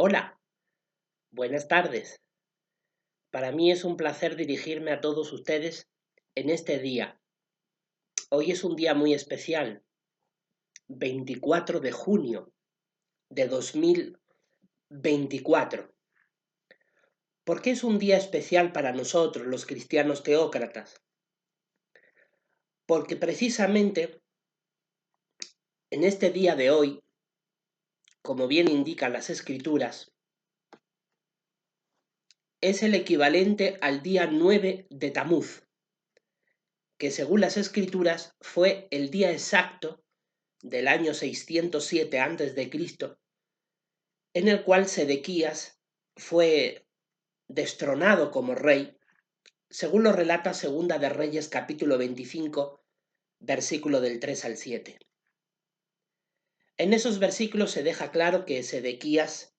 Hola, buenas tardes. Para mí es un placer dirigirme a todos ustedes en este día. Hoy es un día muy especial, 24 de junio de 2024. ¿Por qué es un día especial para nosotros, los cristianos teócratas? Porque precisamente en este día de hoy, como bien indican las Escrituras, es el equivalente al día 9 de Tamuz, que según las Escrituras fue el día exacto del año 607 a.C., en el cual Sedequías fue destronado como rey, según lo relata Segunda de Reyes capítulo 25, versículo del 3 al 7. En esos versículos se deja claro que Sedequías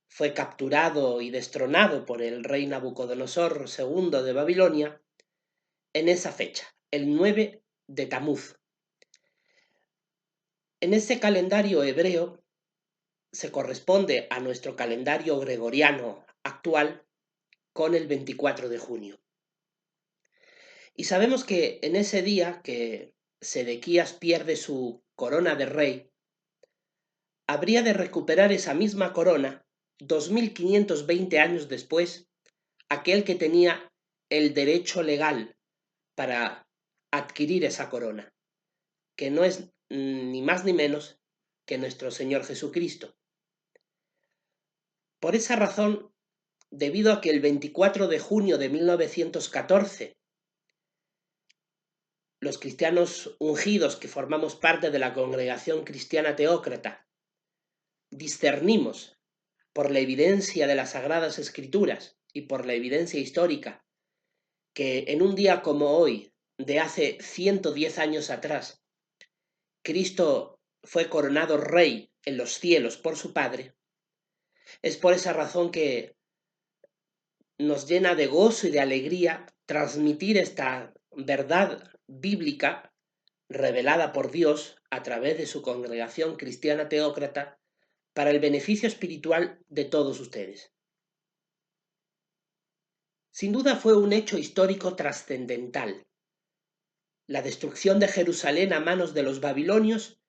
fue capturado y destronado por el rey Nabucodonosor II de Babilonia en esa fecha, el 9 de Tamuz. En ese calendario hebreo se corresponde a nuestro calendario gregoriano actual con el 24 de junio. Y sabemos que en ese día que Sedequías pierde su corona de rey, habría de recuperar esa misma corona 2520 años después aquel que tenía el derecho legal para adquirir esa corona, que no es ni más ni menos que nuestro Señor Jesucristo. Por esa razón, debido a que el 24 de junio de 1914 los cristianos ungidos que formamos parte de la Congregación Cristiana Teócrata discernimos por la evidencia de las Sagradas Escrituras y por la evidencia histórica que en un día como hoy, de hace 110 años atrás, Cristo fue coronado rey en los cielos por su Padre. Es por esa razón que nos llena de gozo y de alegría transmitir esta verdad bíblica revelada por Dios a través de su congregación cristiana teócrata para el beneficio espiritual de todos ustedes. Sin duda fue un hecho histórico trascendental, la destrucción de Jerusalén a manos de los babilonios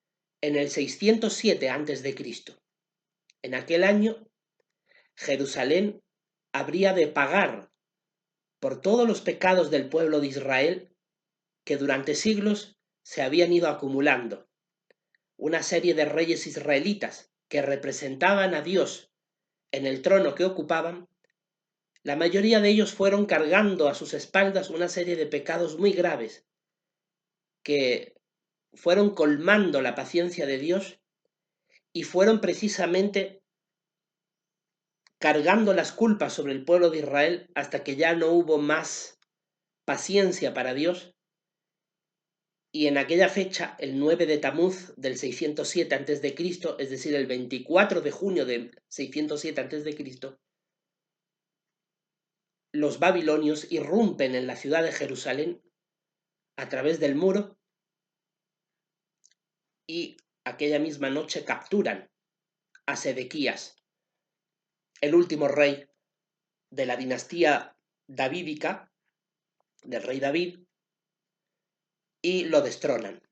en el 607 a.C. En aquel año, Jerusalén habría de pagar por todos los pecados del pueblo de Israel que durante siglos se habían ido acumulando. Una serie de reyes israelitas que representaban a Dios en el trono que ocupaban, la mayoría de ellos fueron cargando a sus espaldas una serie de pecados muy graves que fueron colmando la paciencia de Dios y fueron precisamente cargando las culpas sobre el pueblo de Israel hasta que ya no hubo más paciencia para Dios. Y en aquella fecha, el 9 de Tamuz del 607 a.C., es decir, el 24 de junio de 607 a.C., los babilonios irrumpen en la ciudad de Jerusalén a través del muro y aquella misma noche capturan a Sedequías, el último rey de la dinastía davídica, del rey David, y lo destronan.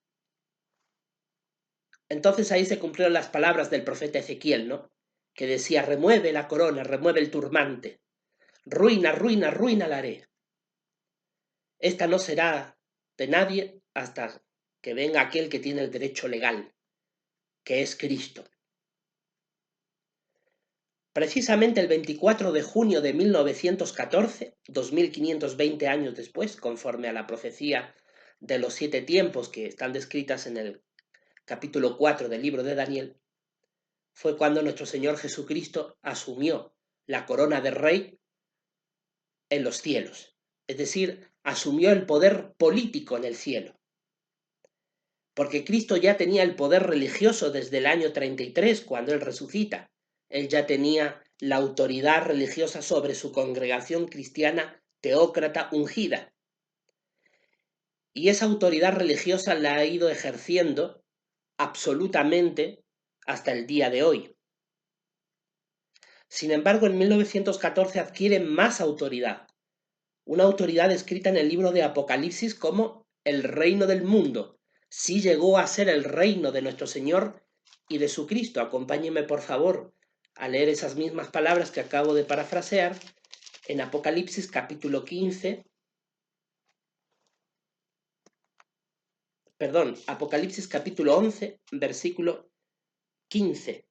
Entonces ahí se cumplieron las palabras del profeta Ezequiel, ¿no? Que decía: remueve la corona, remueve el turbante, ruina, ruina, ruina la haré. Esta no será de nadie hasta que venga aquel que tiene el derecho legal, que es Cristo. Precisamente el 24 de junio de 1914, 2520 años después, conforme a la profecía de los 7 tiempos que están descritas en el capítulo 4 del libro de Daniel, fue cuando nuestro Señor Jesucristo asumió la corona de rey en los cielos, es decir, asumió el poder político en el cielo. Porque Cristo ya tenía el poder religioso desde el año 33, cuando Él resucita. Él ya tenía la autoridad religiosa sobre su congregación cristiana teócrata ungida. Y esa autoridad religiosa la ha ido ejerciendo absolutamente hasta el día de hoy. Sin embargo, en 1914 adquiere más autoridad, una autoridad escrita en el libro de Apocalipsis como el reino del mundo. Sí llegó a ser el reino de nuestro Señor y de su Cristo. Acompáñenme, por favor, a leer esas mismas palabras que acabo de parafrasear en Apocalipsis capítulo 15. Apocalipsis capítulo 11, versículo 15.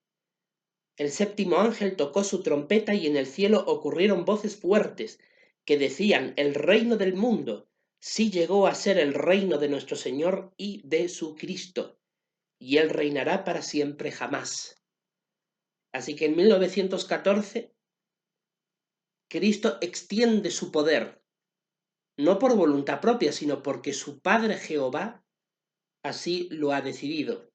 El séptimo ángel tocó su trompeta y en el cielo ocurrieron voces fuertes que decían: el reino del mundo sí llegó a ser el reino de nuestro Señor y de su Cristo, y él reinará para siempre jamás. Así que en 1914 Cristo extiende su poder, no por voluntad propia, sino porque su Padre Jehová así lo ha decidido.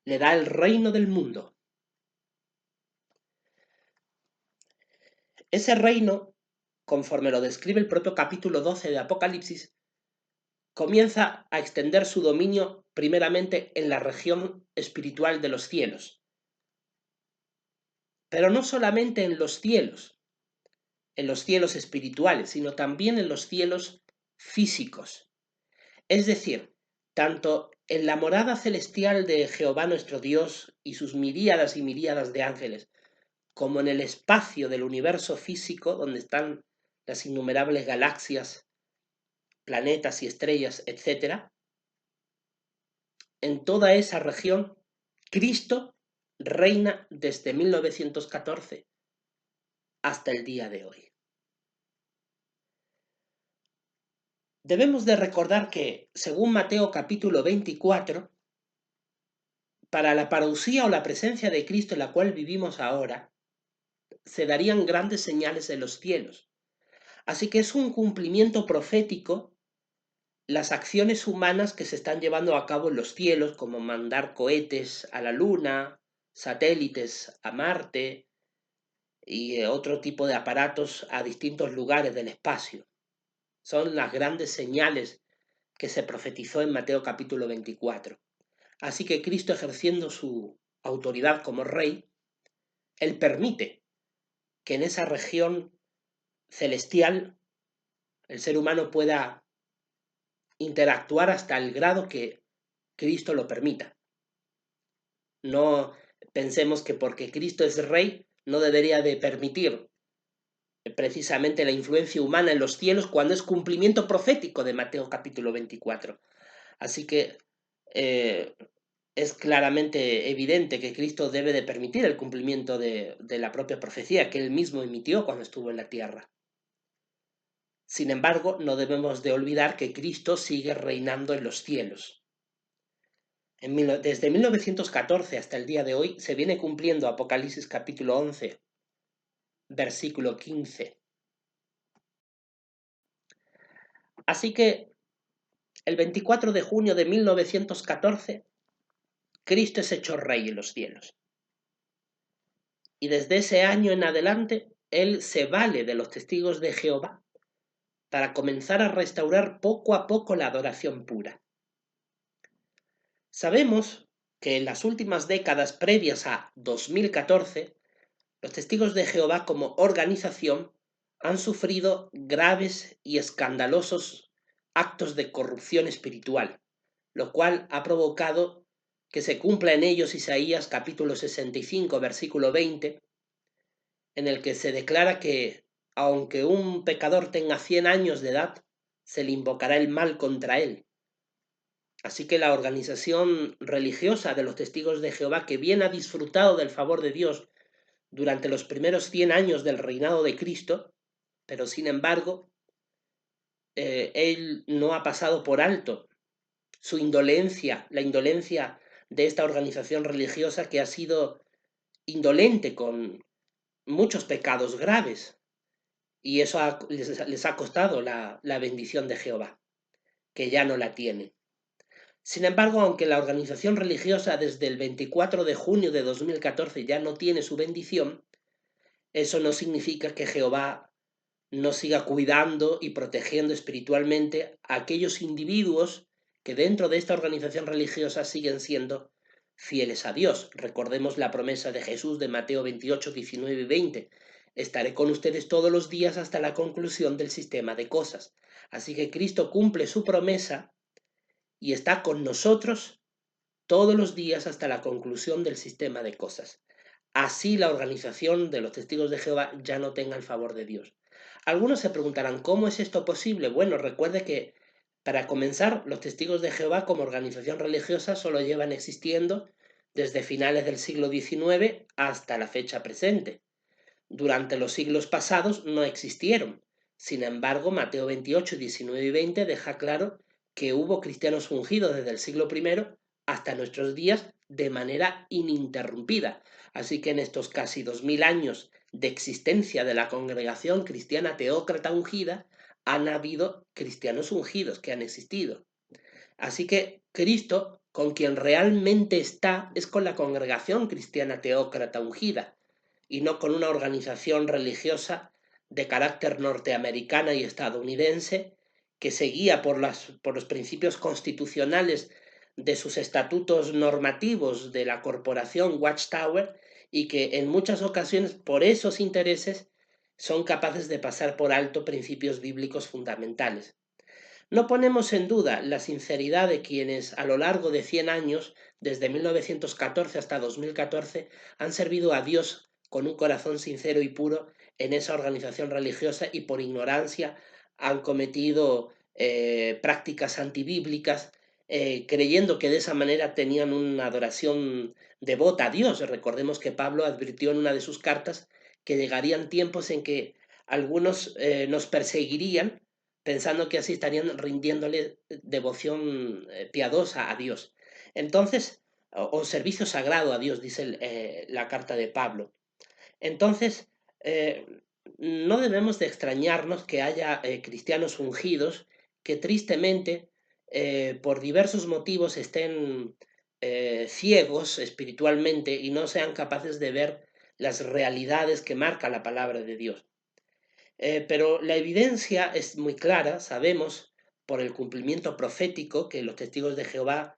Le da el reino del mundo. Ese reino, conforme lo describe el propio capítulo 12 de Apocalipsis, comienza a extender su dominio primeramente en la región espiritual de los cielos. Pero no solamente en los cielos espirituales, sino también en los cielos físicos. Es decir, tanto en la morada celestial de Jehová nuestro Dios y sus miríadas y miríadas de ángeles, como en el espacio del universo físico, donde están las innumerables galaxias, planetas y estrellas, etc., en toda esa región, Cristo reina desde 1914 hasta el día de hoy. Debemos de recordar que, según Mateo capítulo 24, para la parusía o la presencia de Cristo en la cual vivimos ahora, se darían grandes señales en los cielos. Así que es un cumplimiento profético las acciones humanas que se están llevando a cabo en los cielos, como mandar cohetes a la Luna, satélites a Marte y otro tipo de aparatos a distintos lugares del espacio. Son las grandes señales que se profetizó en Mateo capítulo 24. Así que Cristo, ejerciendo su autoridad como rey, él permite que en esa región celestial el ser humano pueda interactuar hasta el grado que Cristo lo permita. No pensemos que porque Cristo es rey no debería de permitir precisamente la influencia humana en los cielos, cuando es cumplimiento profético de Mateo capítulo 24. Así que es claramente evidente que Cristo debe de permitir el cumplimiento de la propia profecía que él mismo emitió cuando estuvo en la tierra. Sin embargo, no debemos de olvidar que Cristo sigue reinando en los cielos. Desde 1914 hasta el día de hoy se viene cumpliendo Apocalipsis capítulo 11, versículo 15. Así que el 24 de junio de 1914, Cristo es hecho rey en los cielos. Y desde ese año en adelante, él se vale de los testigos de Jehová para comenzar a restaurar poco a poco la adoración pura. Sabemos que en las últimas décadas previas a 2014, los testigos de Jehová como organización han sufrido graves y escandalosos actos de corrupción espiritual, lo cual ha provocado que se cumpla en ellos Isaías capítulo 65, versículo 20, en el que se declara que aunque un pecador tenga 100 años de edad, se le invocará el mal contra él. Así que la organización religiosa de los testigos de Jehová, que bien ha disfrutado del favor de Dios durante los primeros 100 años del reinado de Cristo, pero sin embargo, él no ha pasado por alto su indolencia, la indolencia de esta organización religiosa que ha sido indolente con muchos pecados graves, y eso les ha costado la bendición de Jehová, que ya no la tienen. Sin embargo, aunque la organización religiosa desde el 24 de junio de 2014 ya no tiene su bendición, eso no significa que Jehová no siga cuidando y protegiendo espiritualmente a aquellos individuos que dentro de esta organización religiosa siguen siendo fieles a Dios. Recordemos la promesa de Jesús de Mateo 28, 19 y 20. Estaré con ustedes todos los días hasta la conclusión del sistema de cosas. Así que Cristo cumple su promesa y está con nosotros todos los días hasta la conclusión del sistema de cosas. Así la organización de los testigos de Jehová ya no tenga el favor de Dios. Algunos se preguntarán, ¿cómo es esto posible? Bueno, recuerde que, para comenzar, los testigos de Jehová como organización religiosa solo llevan existiendo desde finales del siglo XIX hasta la fecha presente. Durante los siglos pasados no existieron. Sin embargo, Mateo 28, 19 y 20 deja claro que hubo cristianos ungidos desde el siglo I hasta nuestros días de manera ininterrumpida. Así que en estos casi 2000 años de existencia de la congregación cristiana teócrata ungida, han habido cristianos ungidos que han existido. Así que Cristo, con quien realmente está, es con la congregación cristiana teócrata ungida y no con una organización religiosa de carácter norteamericana y estadounidense que se guía por los principios constitucionales de sus estatutos normativos de la corporación Watchtower y que en muchas ocasiones por esos intereses son capaces de pasar por alto principios bíblicos fundamentales. No ponemos en duda la sinceridad de quienes a lo largo de 100 años, desde 1914 hasta 2014, han servido a Dios con un corazón sincero y puro en esa organización religiosa y por ignorancia han cometido prácticas antibíblicas, creyendo que de esa manera tenían una adoración devota a Dios. Recordemos que Pablo advirtió en una de sus cartas que llegarían tiempos en que algunos nos perseguirían pensando que así estarían rindiéndole devoción piadosa a Dios. Entonces, o servicio sagrado a Dios, dice la carta de Pablo. Entonces, eh, no debemos de extrañarnos que haya cristianos ungidos que tristemente, por diversos motivos, estén ciegos espiritualmente y no sean capaces de ver las realidades que marca la palabra de Dios. Pero la evidencia es muy clara, sabemos, por el cumplimiento profético, que los testigos de Jehová,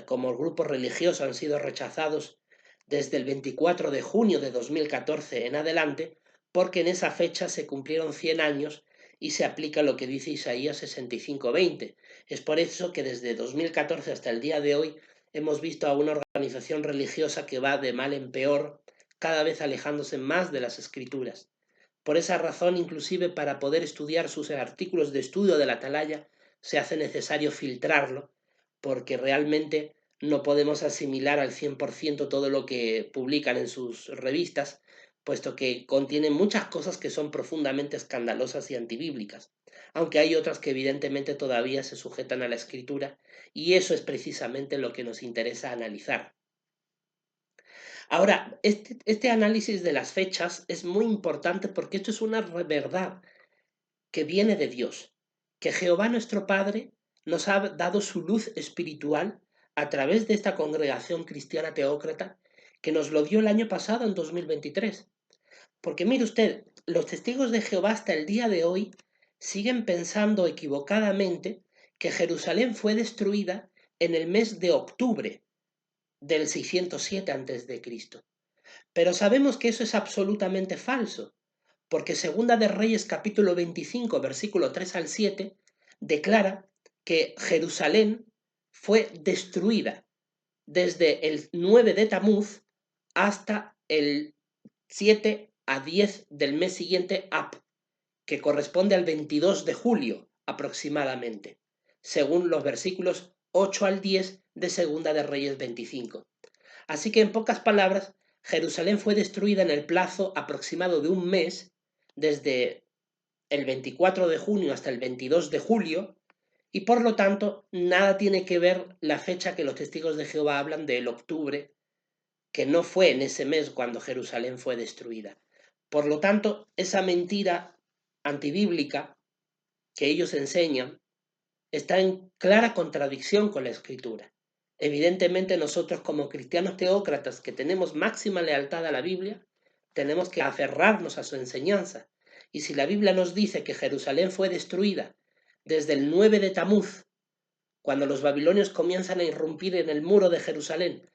como grupo religioso, han sido rechazados desde el 24 de junio de 2014 en adelante, porque en esa fecha se cumplieron 100 años y se aplica lo que dice Isaías 65:20. Es por eso que desde 2014 hasta el día de hoy hemos visto a una organización religiosa que va de mal en peor, cada vez alejándose más de las Escrituras. Por esa razón, inclusive para poder estudiar sus artículos de estudio de la atalaya, se hace necesario filtrarlo, porque realmente no podemos asimilar al 100% todo lo que publican en sus revistas, puesto que contienen muchas cosas que son profundamente escandalosas y antibíblicas, aunque hay otras que evidentemente todavía se sujetan a la escritura, y eso es precisamente lo que nos interesa analizar. Ahora, este análisis de las fechas es muy importante porque esto es una verdad que viene de Dios, que Jehová nuestro Padre nos ha dado su luz espiritual a través de esta congregación cristiana teócrata que nos lo dio el año pasado, en 2023. Porque mire usted, los testigos de Jehová hasta el día de hoy siguen pensando equivocadamente que Jerusalén fue destruida en el mes de octubre del 607 a.C. Pero sabemos que eso es absolutamente falso, porque Segunda de Reyes capítulo 25, versículo 3 al 7, declara que Jerusalén fue destruida desde el 9 de Tamuz hasta el 7 a 10 del mes siguiente, Ab, que corresponde al 22 de julio aproximadamente, según los versículos 8 al 10 de Segunda de Reyes 25. Así que, en pocas palabras, Jerusalén fue destruida en el plazo aproximado de un mes, desde el 24 de junio hasta el 22 de julio, y por lo tanto nada tiene que ver la fecha que los testigos de Jehová hablan del octubre, que no fue en ese mes cuando Jerusalén fue destruida. Por lo tanto, esa mentira antibíblica que ellos enseñan está en clara contradicción con la Escritura. Evidentemente nosotros, como cristianos teócratas que tenemos máxima lealtad a la Biblia, tenemos que aferrarnos a su enseñanza. Y si la Biblia nos dice que Jerusalén fue destruida desde el 9 de Tamuz, cuando los babilonios comienzan a irrumpir en el muro de Jerusalén,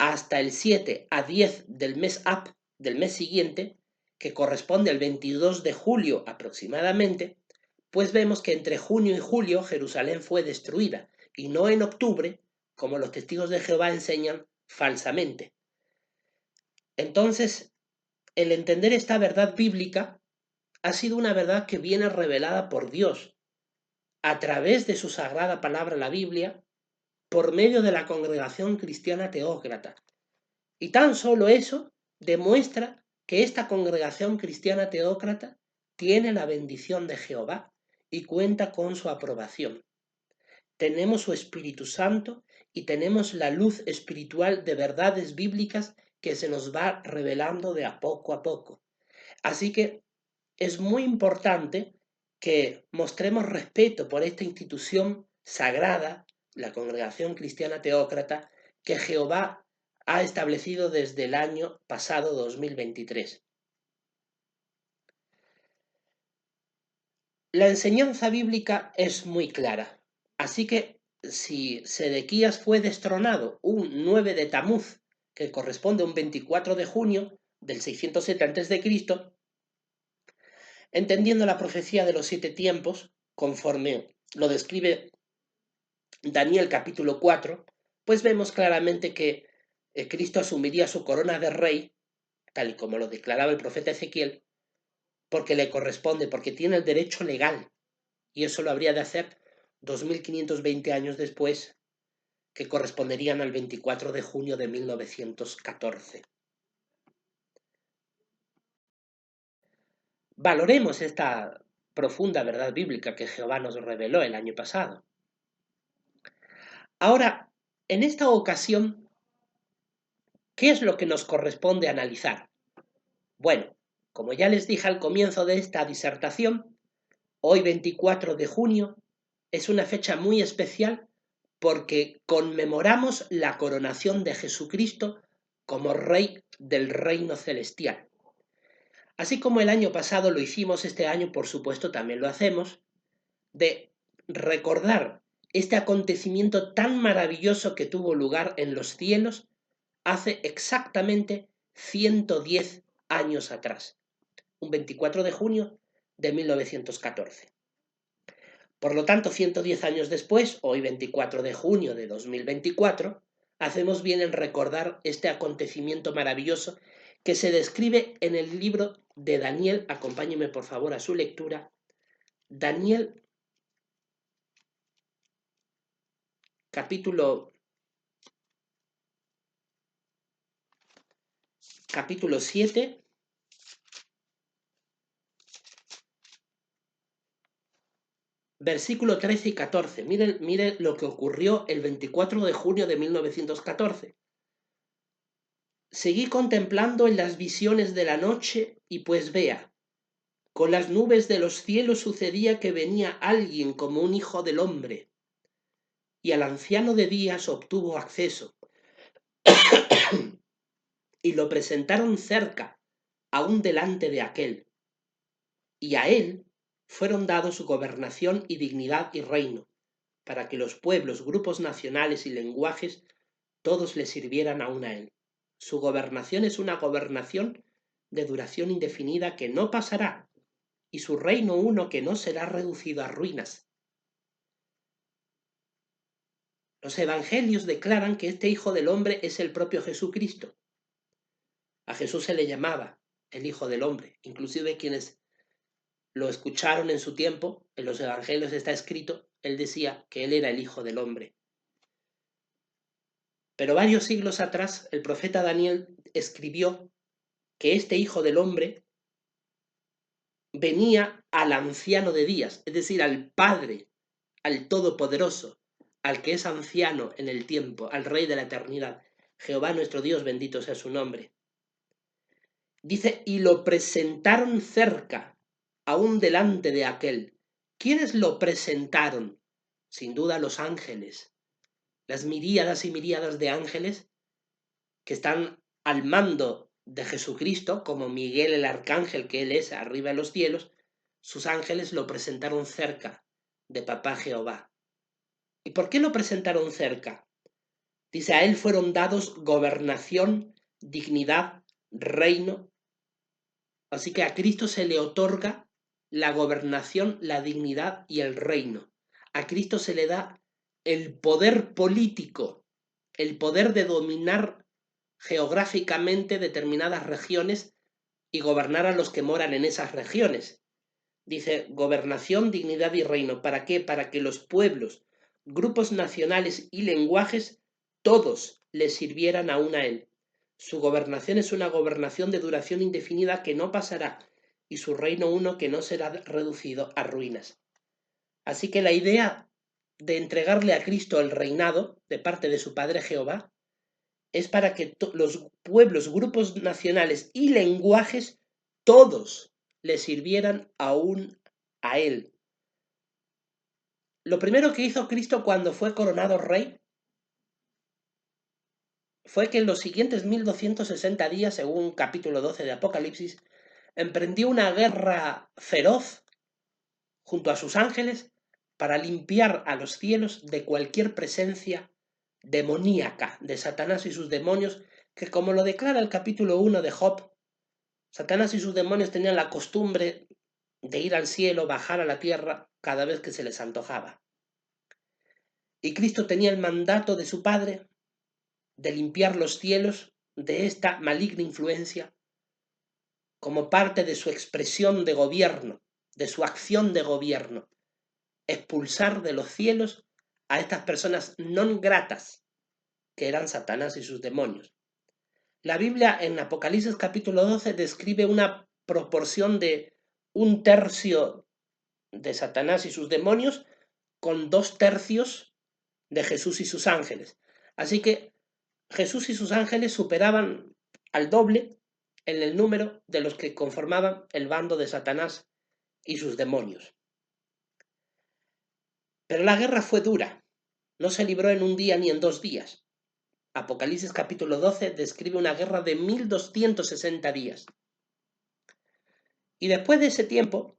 hasta el 7 a 10 del mes Ab, del mes siguiente, que corresponde al 22 de julio aproximadamente, pues vemos que entre junio y julio Jerusalén fue destruida, y no en octubre, como los testigos de Jehová enseñan falsamente. Entonces, el entender esta verdad bíblica ha sido una verdad que viene revelada por Dios a través de su sagrada palabra, la Biblia, por medio de la congregación cristiana teócrata. Y tan solo eso demuestra que esta congregación cristiana teócrata tiene la bendición de Jehová y cuenta con su aprobación. Tenemos su Espíritu Santo y tenemos la luz espiritual de verdades bíblicas que se nos va revelando de a poco. Así que es muy importante que mostremos respeto por esta institución sagrada, la Congregación Cristiana Teócrata, que Jehová ha establecido desde el año pasado 2023. La enseñanza bíblica es muy clara, así que si Sedequías fue destronado un 9 de Tamuz, que corresponde a un 24 de junio del 607 a.C., entendiendo la profecía de los 7 tiempos, conforme lo describe Daniel capítulo 4, pues vemos claramente que Cristo asumiría su corona de rey, tal y como lo declaraba el profeta Ezequiel, porque le corresponde, porque tiene el derecho legal, y eso lo habría de hacer 2520 años después, que corresponderían al 24 de junio de 1914. Valoremos esta profunda verdad bíblica que Jehová nos reveló el año pasado. Ahora, en esta ocasión, ¿qué es lo que nos corresponde analizar? Bueno, como ya les dije al comienzo de esta disertación, hoy 24 de junio es una fecha muy especial porque conmemoramos la coronación de Jesucristo como Rey del Reino Celestial. Así como el año pasado lo hicimos, este año por supuesto también lo hacemos, de recordar este acontecimiento tan maravilloso que tuvo lugar en los cielos hace exactamente 110 años atrás, un 24 de junio de 1914. Por lo tanto, 110 años después, hoy 24 de junio de 2024, hacemos bien en recordar este acontecimiento maravilloso que se describe en el libro de Daniel. Acompáñeme por favor a su lectura. Daniel capítulo 7, versículo 13 y 14. Miren lo que ocurrió el 24 de junio de 1914. Seguí contemplando en las visiones de la noche y pues vea, con las nubes de los cielos sucedía que venía alguien como un hijo del hombre, y al anciano de días obtuvo acceso, y lo presentaron cerca, aún delante de aquel, y a él fueron dados su gobernación y dignidad y reino, para que los pueblos, grupos nacionales y lenguajes, todos le sirvieran aún a él. Su gobernación es una gobernación de duración indefinida que no pasará, y su reino uno que no será reducido a ruinas. Los evangelios declaran que este Hijo del Hombre es el propio Jesucristo. A Jesús se le llamaba el Hijo del Hombre. Inclusive quienes lo escucharon en su tiempo, en los evangelios está escrito, él decía que él era el Hijo del Hombre. Pero varios siglos atrás, el profeta Daniel escribió que este Hijo del Hombre venía al anciano de días, es decir, al Padre, al Todopoderoso, al que es anciano en el tiempo, al Rey de la eternidad. Jehová nuestro Dios, bendito sea su nombre. Dice, y lo presentaron cerca, aún delante de aquel. ¿Quiénes lo presentaron? Sin duda los ángeles, las miríadas y miríadas de ángeles que están al mando de Jesucristo, como Miguel el arcángel que él es arriba en los cielos. Sus ángeles lo presentaron cerca de papá Jehová. ¿Y por qué lo presentaron cerca? Dice, a él fueron dados gobernación, dignidad, reino. Así que a Cristo se le otorga la gobernación, la dignidad y el reino. A Cristo se le da el poder político, el poder de dominar geográficamente determinadas regiones y gobernar a los que moran en esas regiones. Dice, gobernación, dignidad y reino. ¿Para qué? Para que los pueblos, grupos nacionales y lenguajes, todos le sirvieran aún a él. Su gobernación es una gobernación de duración indefinida que no pasará, y su reino uno que no será reducido a ruinas. Así que la idea de entregarle a Cristo el reinado de parte de su Padre Jehová es para que los pueblos, grupos nacionales y lenguajes, todos le sirvieran aún a él. Lo primero que hizo Cristo cuando fue coronado rey fue que en los siguientes 1260 días, según capítulo 12 de Apocalipsis, emprendió una guerra feroz junto a sus ángeles para limpiar a los cielos de cualquier presencia demoníaca de Satanás y sus demonios, que como lo declara el capítulo 1 de Job, Satanás y sus demonios tenían la costumbre de ir al cielo, bajar a la tierra cada vez que se les antojaba. Y Cristo tenía el mandato de su Padre de limpiar los cielos de esta maligna influencia como parte de su expresión de gobierno, de su acción de gobierno, expulsar de los cielos a estas personas no gratas que eran Satanás y sus demonios. La Biblia en Apocalipsis capítulo 12 describe una proporción de 1/3 de Satanás y sus demonios con 2/3 de Jesús y sus ángeles. Así que Jesús y sus ángeles superaban al doble en el número de los que conformaban el bando de Satanás y sus demonios. Pero la guerra fue dura, no se libró en un día ni en 2 días. Apocalipsis capítulo 12 describe una guerra de 1260 días. Y después de ese tiempo,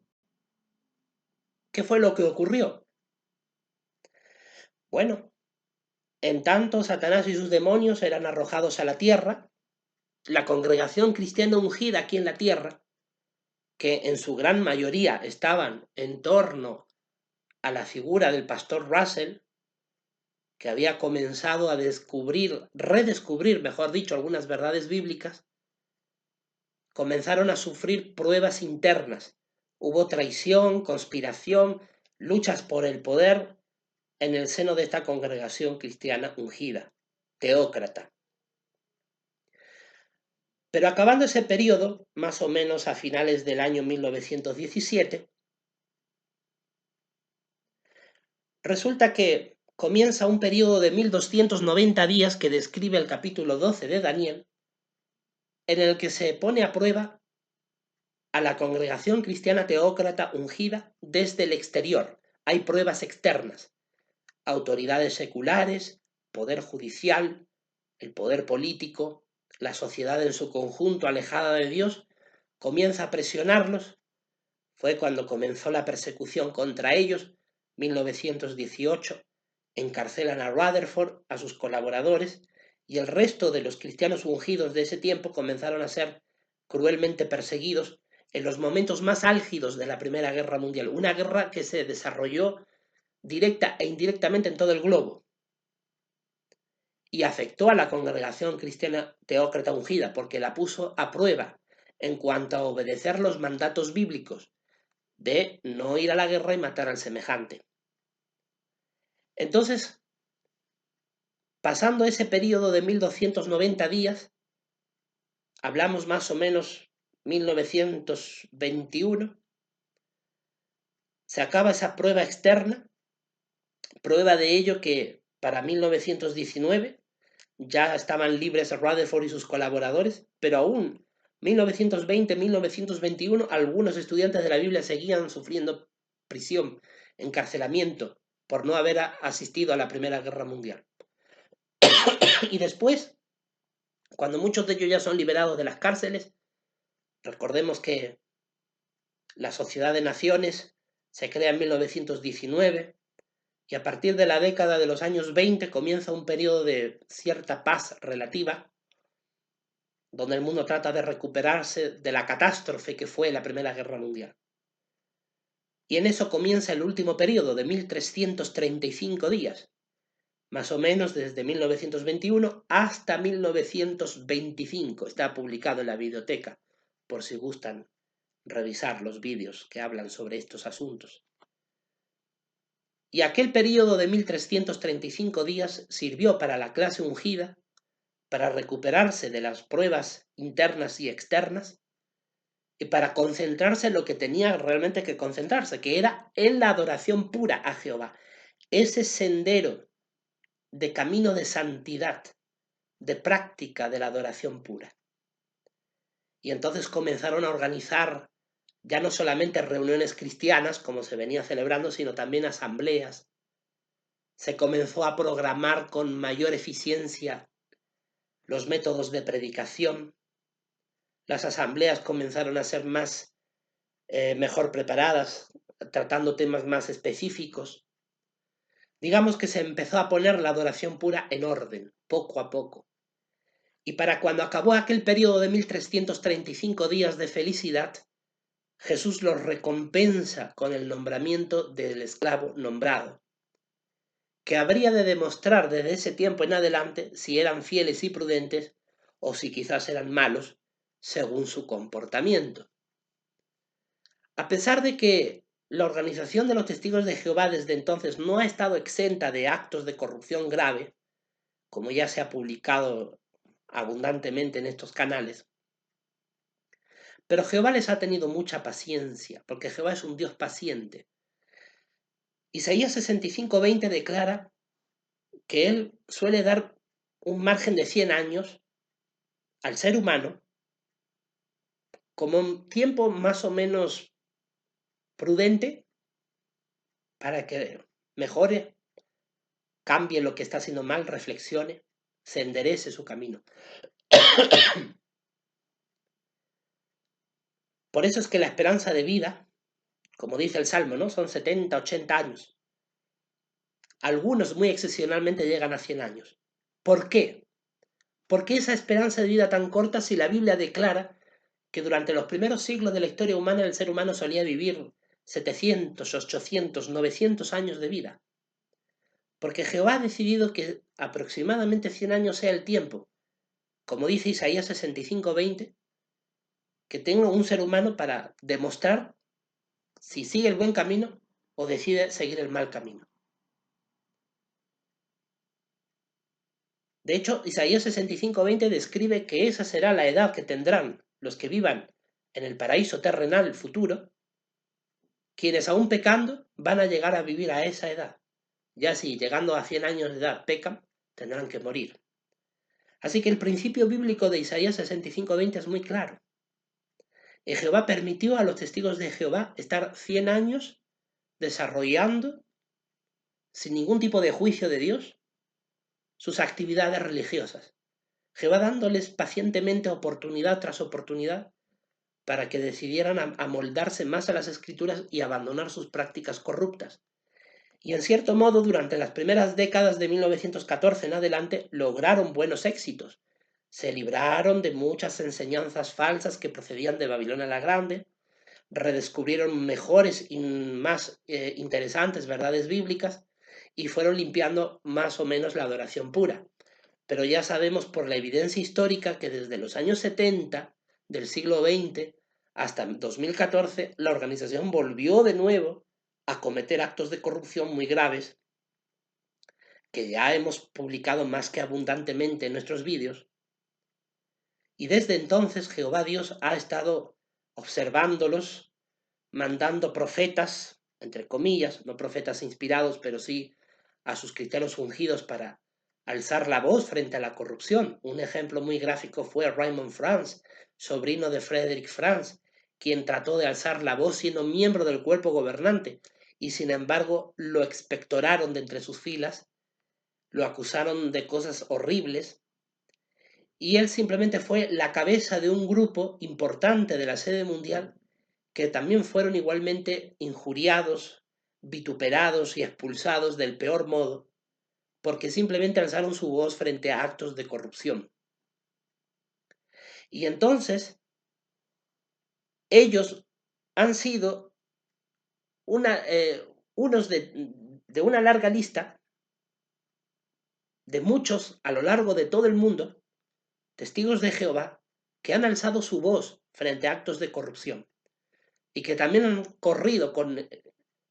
¿qué fue lo que ocurrió? Bueno, en tanto Satanás y sus demonios eran arrojados a la tierra, la congregación cristiana ungida aquí en la tierra, que en su gran mayoría estaban en torno a la figura del pastor Russell, que había comenzado a redescubrir, mejor dicho, algunas verdades bíblicas, comenzaron a sufrir pruebas internas. Hubo traición, conspiración, luchas por el poder en el seno de esta congregación cristiana ungida, teócrata. Pero acabando ese periodo, más o menos a finales del año 1917, resulta que comienza un periodo de 1290 días que describe el capítulo 12 de Daniel, en el que se pone a prueba a la congregación cristiana teócrata ungida desde el exterior. Hay pruebas externas, autoridades seculares, poder judicial, el poder político, la sociedad en su conjunto alejada de Dios, comienza a presionarlos. Fue cuando comenzó la persecución contra ellos, 1918, encarcelan a Rutherford, a sus colaboradores, y el resto de los cristianos ungidos de ese tiempo comenzaron a ser cruelmente perseguidos en los momentos más álgidos de la Primera Guerra Mundial, una guerra que se desarrolló directa e indirectamente en todo el globo y afectó a la congregación cristiana teócrata ungida porque la puso a prueba en cuanto a obedecer los mandatos bíblicos de no ir a la guerra y matar al semejante. Entonces, pasando ese periodo de 1290 días, hablamos más o menos 1921, se acaba esa prueba externa, prueba de ello que para 1919 ya estaban libres Rutherford y sus colaboradores, pero aún 1920, 1921, algunos estudiantes de la Biblia seguían sufriendo prisión, encarcelamiento, por no haber asistido a la Primera Guerra Mundial. Y después, cuando muchos de ellos ya son liberados de las cárceles, recordemos que la Sociedad de Naciones se crea en 1919, y a partir de la década de los años 20 comienza un periodo de cierta paz relativa, donde el mundo trata de recuperarse de la catástrofe que fue la Primera Guerra Mundial. Y en eso comienza el último periodo de 1335 días, más o menos desde 1921 hasta 1925. Está publicado en la biblioteca, por si gustan revisar los vídeos que hablan sobre estos asuntos. Y aquel periodo de 1335 días sirvió para la clase ungida, para recuperarse de las pruebas internas y externas, y para concentrarse en lo que tenía realmente que concentrarse, que era en la adoración pura a Jehová. Ese sendero de camino de santidad, de práctica de la adoración pura. Y entonces comenzaron a organizar ya no solamente reuniones cristianas, como se venía celebrando, sino también asambleas. Se comenzó a programar con mayor eficiencia los métodos de predicación. Las asambleas comenzaron a ser mejor preparadas, tratando temas más específicos. Digamos que se empezó a poner la adoración pura en orden, poco a poco. Y para cuando acabó aquel periodo de 1335 días de felicidad, Jesús los recompensa con el nombramiento del esclavo nombrado, que habría de demostrar desde ese tiempo en adelante si eran fieles y prudentes o si quizás eran malos según su comportamiento. A pesar de que la organización de los testigos de Jehová desde entonces no ha estado exenta de actos de corrupción grave, como ya se ha publicado abundantemente en estos canales, pero Jehová les ha tenido mucha paciencia, porque Jehová es un Dios paciente. Isaías 65:20 declara que Él suele dar un margen de 100 años al ser humano como un tiempo más o menos prudente para que mejore, cambie lo que está haciendo mal, reflexione, se enderece su camino. Por eso es que la esperanza de vida, como dice el Salmo, ¿no? Son 70, 80 años. Algunos muy excepcionalmente llegan a 100 años. ¿Por qué? ¿Por qué esa esperanza de vida tan corta si la Biblia declara que durante los primeros siglos de la historia humana el ser humano solía vivir 700, 800, 900 años de vida? Porque Jehová ha decidido que aproximadamente 100 años sea el tiempo, como dice Isaías 65:20, que tenga un ser humano para demostrar si sigue el buen camino o decide seguir el mal camino. De hecho, Isaías 65:20 describe que esa será la edad que tendrán los que vivan en el paraíso terrenal futuro, quienes aún pecando van a llegar a vivir a esa edad. Ya si llegando a 100 años de edad pecan, tendrán que morir. Así que el principio bíblico de Isaías 65:20 es muy claro. Y Jehová permitió a los testigos de Jehová estar 100 años desarrollando, sin ningún tipo de juicio de Dios, sus actividades religiosas. Jehová dándoles pacientemente oportunidad tras oportunidad para que decidieran amoldarse más a las Escrituras y abandonar sus prácticas corruptas. Y en cierto modo, durante las primeras décadas de 1914 en adelante, lograron buenos éxitos. Se libraron de muchas enseñanzas falsas que procedían de Babilonia la Grande, redescubrieron mejores y más interesantes verdades bíblicas y fueron limpiando más o menos la adoración pura. Pero ya sabemos por la evidencia histórica que desde los años 70 del siglo XX hasta 2014 la organización volvió de nuevo a cometer actos de corrupción muy graves que ya hemos publicado más que abundantemente en nuestros vídeos. Y desde entonces Jehová Dios ha estado observándolos, mandando profetas, entre comillas, no profetas inspirados, pero sí a sus cristianos ungidos para alzar la voz frente a la corrupción. Un ejemplo muy gráfico fue Raymond France, sobrino de Frederick France, quien trató de alzar la voz siendo miembro del cuerpo gobernante y sin embargo lo expectoraron de entre sus filas, lo acusaron de cosas horribles y él simplemente fue la cabeza de un grupo importante de la sede mundial que también fueron igualmente injuriados, vituperados y expulsados del peor modo, porque simplemente alzaron su voz frente a actos de corrupción. Y entonces, ellos han sido unos de una larga lista de muchos a lo largo de todo el mundo, testigos de Jehová, que han alzado su voz frente a actos de corrupción y que también han corrido con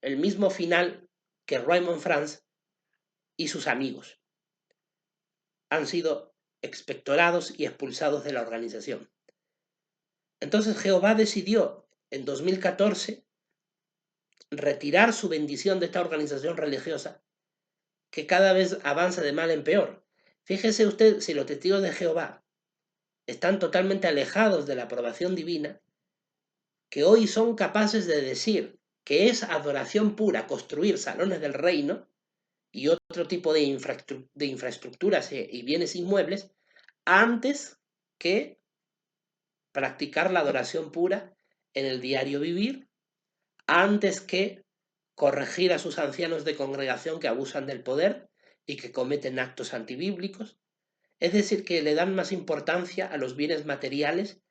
el mismo final que Raymond France y sus amigos. Han sido expectorados y expulsados de la organización. Entonces Jehová decidió en 2014 retirar su bendición de esta organización religiosa que cada vez avanza de mal en peor. Fíjese usted, si los testigos de Jehová están totalmente alejados de la aprobación divina, que hoy son capaces de decir que es adoración pura construir salones del reino y otro tipo de infraestructuras y bienes inmuebles, antes que practicar la adoración pura en el diario vivir, antes que corregir a sus ancianos de congregación que abusan del poder y que cometen actos antibíblicos. Es decir, que le dan más importancia a los bienes materiales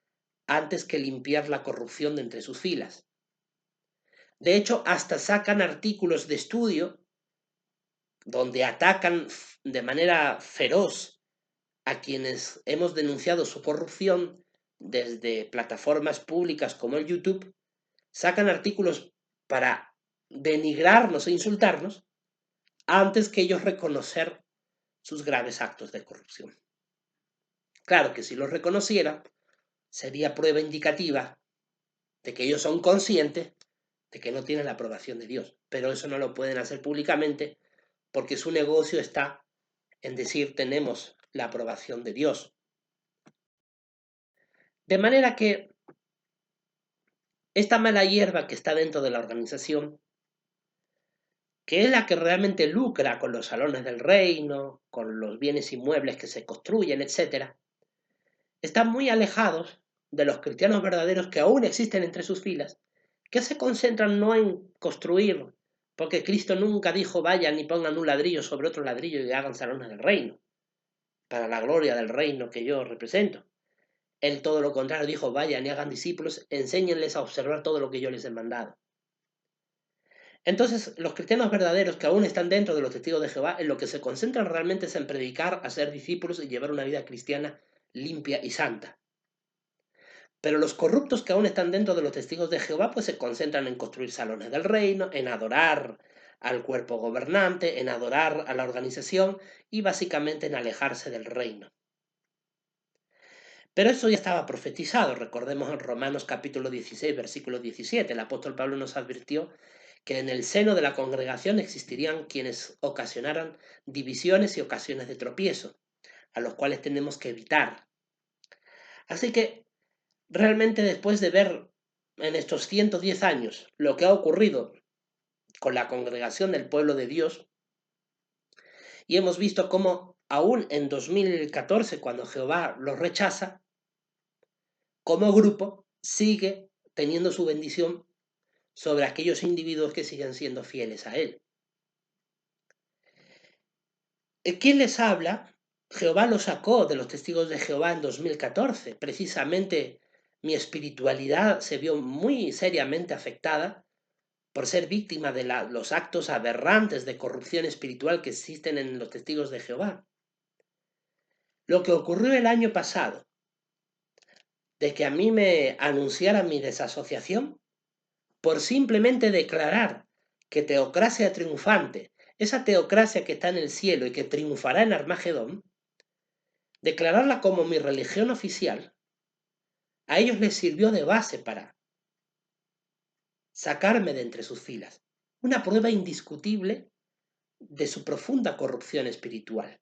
antes que limpiar la corrupción de entre sus filas. De hecho, hasta sacan artículos de estudio donde atacan de manera feroz a quienes hemos denunciado su corrupción desde plataformas públicas como el YouTube, sacan artículos para denigrarnos e insultarnos antes que ellos reconocer sus graves actos de corrupción. Claro que si los reconociera, sería prueba indicativa de que ellos son conscientes de que no tienen la aprobación de Dios, pero eso no lo pueden hacer públicamente porque su negocio está en decir tenemos la aprobación de Dios. De manera que esta mala hierba que está dentro de la organización, que es la que realmente lucra con los salones del reino, con los bienes inmuebles que se construyen, etc., están muy alejados de los cristianos verdaderos que aún existen entre sus filas, que se concentran no en construir, porque Cristo nunca dijo vayan y pongan un ladrillo sobre otro ladrillo y hagan salones del reino, para la gloria del reino que yo represento. Él todo lo contrario dijo, vayan y hagan discípulos, enséñenles a observar todo lo que yo les he mandado. Entonces, los cristianos verdaderos que aún están dentro de los testigos de Jehová, en lo que se concentran realmente es en predicar, hacer discípulos y llevar una vida cristiana limpia y santa. Pero los corruptos que aún están dentro de los testigos de Jehová, pues se concentran en construir salones del reino, en adorar al cuerpo gobernante, en adorar a la organización y básicamente en alejarse del reino. Pero eso ya estaba profetizado, recordemos en Romanos capítulo 16, versículo 17, el apóstol Pablo nos advirtió que en el seno de la congregación existirían quienes ocasionaran divisiones y ocasiones de tropiezo, a los cuales tenemos que evitar. Así que realmente después de ver en estos 110 años lo que ha ocurrido con la congregación del pueblo de Dios, y hemos visto cómo aún en 2014, cuando Jehová los rechaza, como grupo sigue teniendo su bendición sobre aquellos individuos que siguen siendo fieles a Él. ¿Quién les habla? Jehová los sacó de los testigos de Jehová en 2014. Precisamente mi espiritualidad se vio muy seriamente afectada por ser víctima de los actos aberrantes de corrupción espiritual que existen en los testigos de Jehová. Lo que ocurrió el año pasado, de que a mí me anunciaran mi desasociación, por simplemente declarar que teocracia triunfante, esa teocracia que está en el cielo y que triunfará en Armagedón, declararla como mi religión oficial, a ellos les sirvió de base para sacarme de entre sus filas. Una prueba indiscutible de su profunda corrupción espiritual.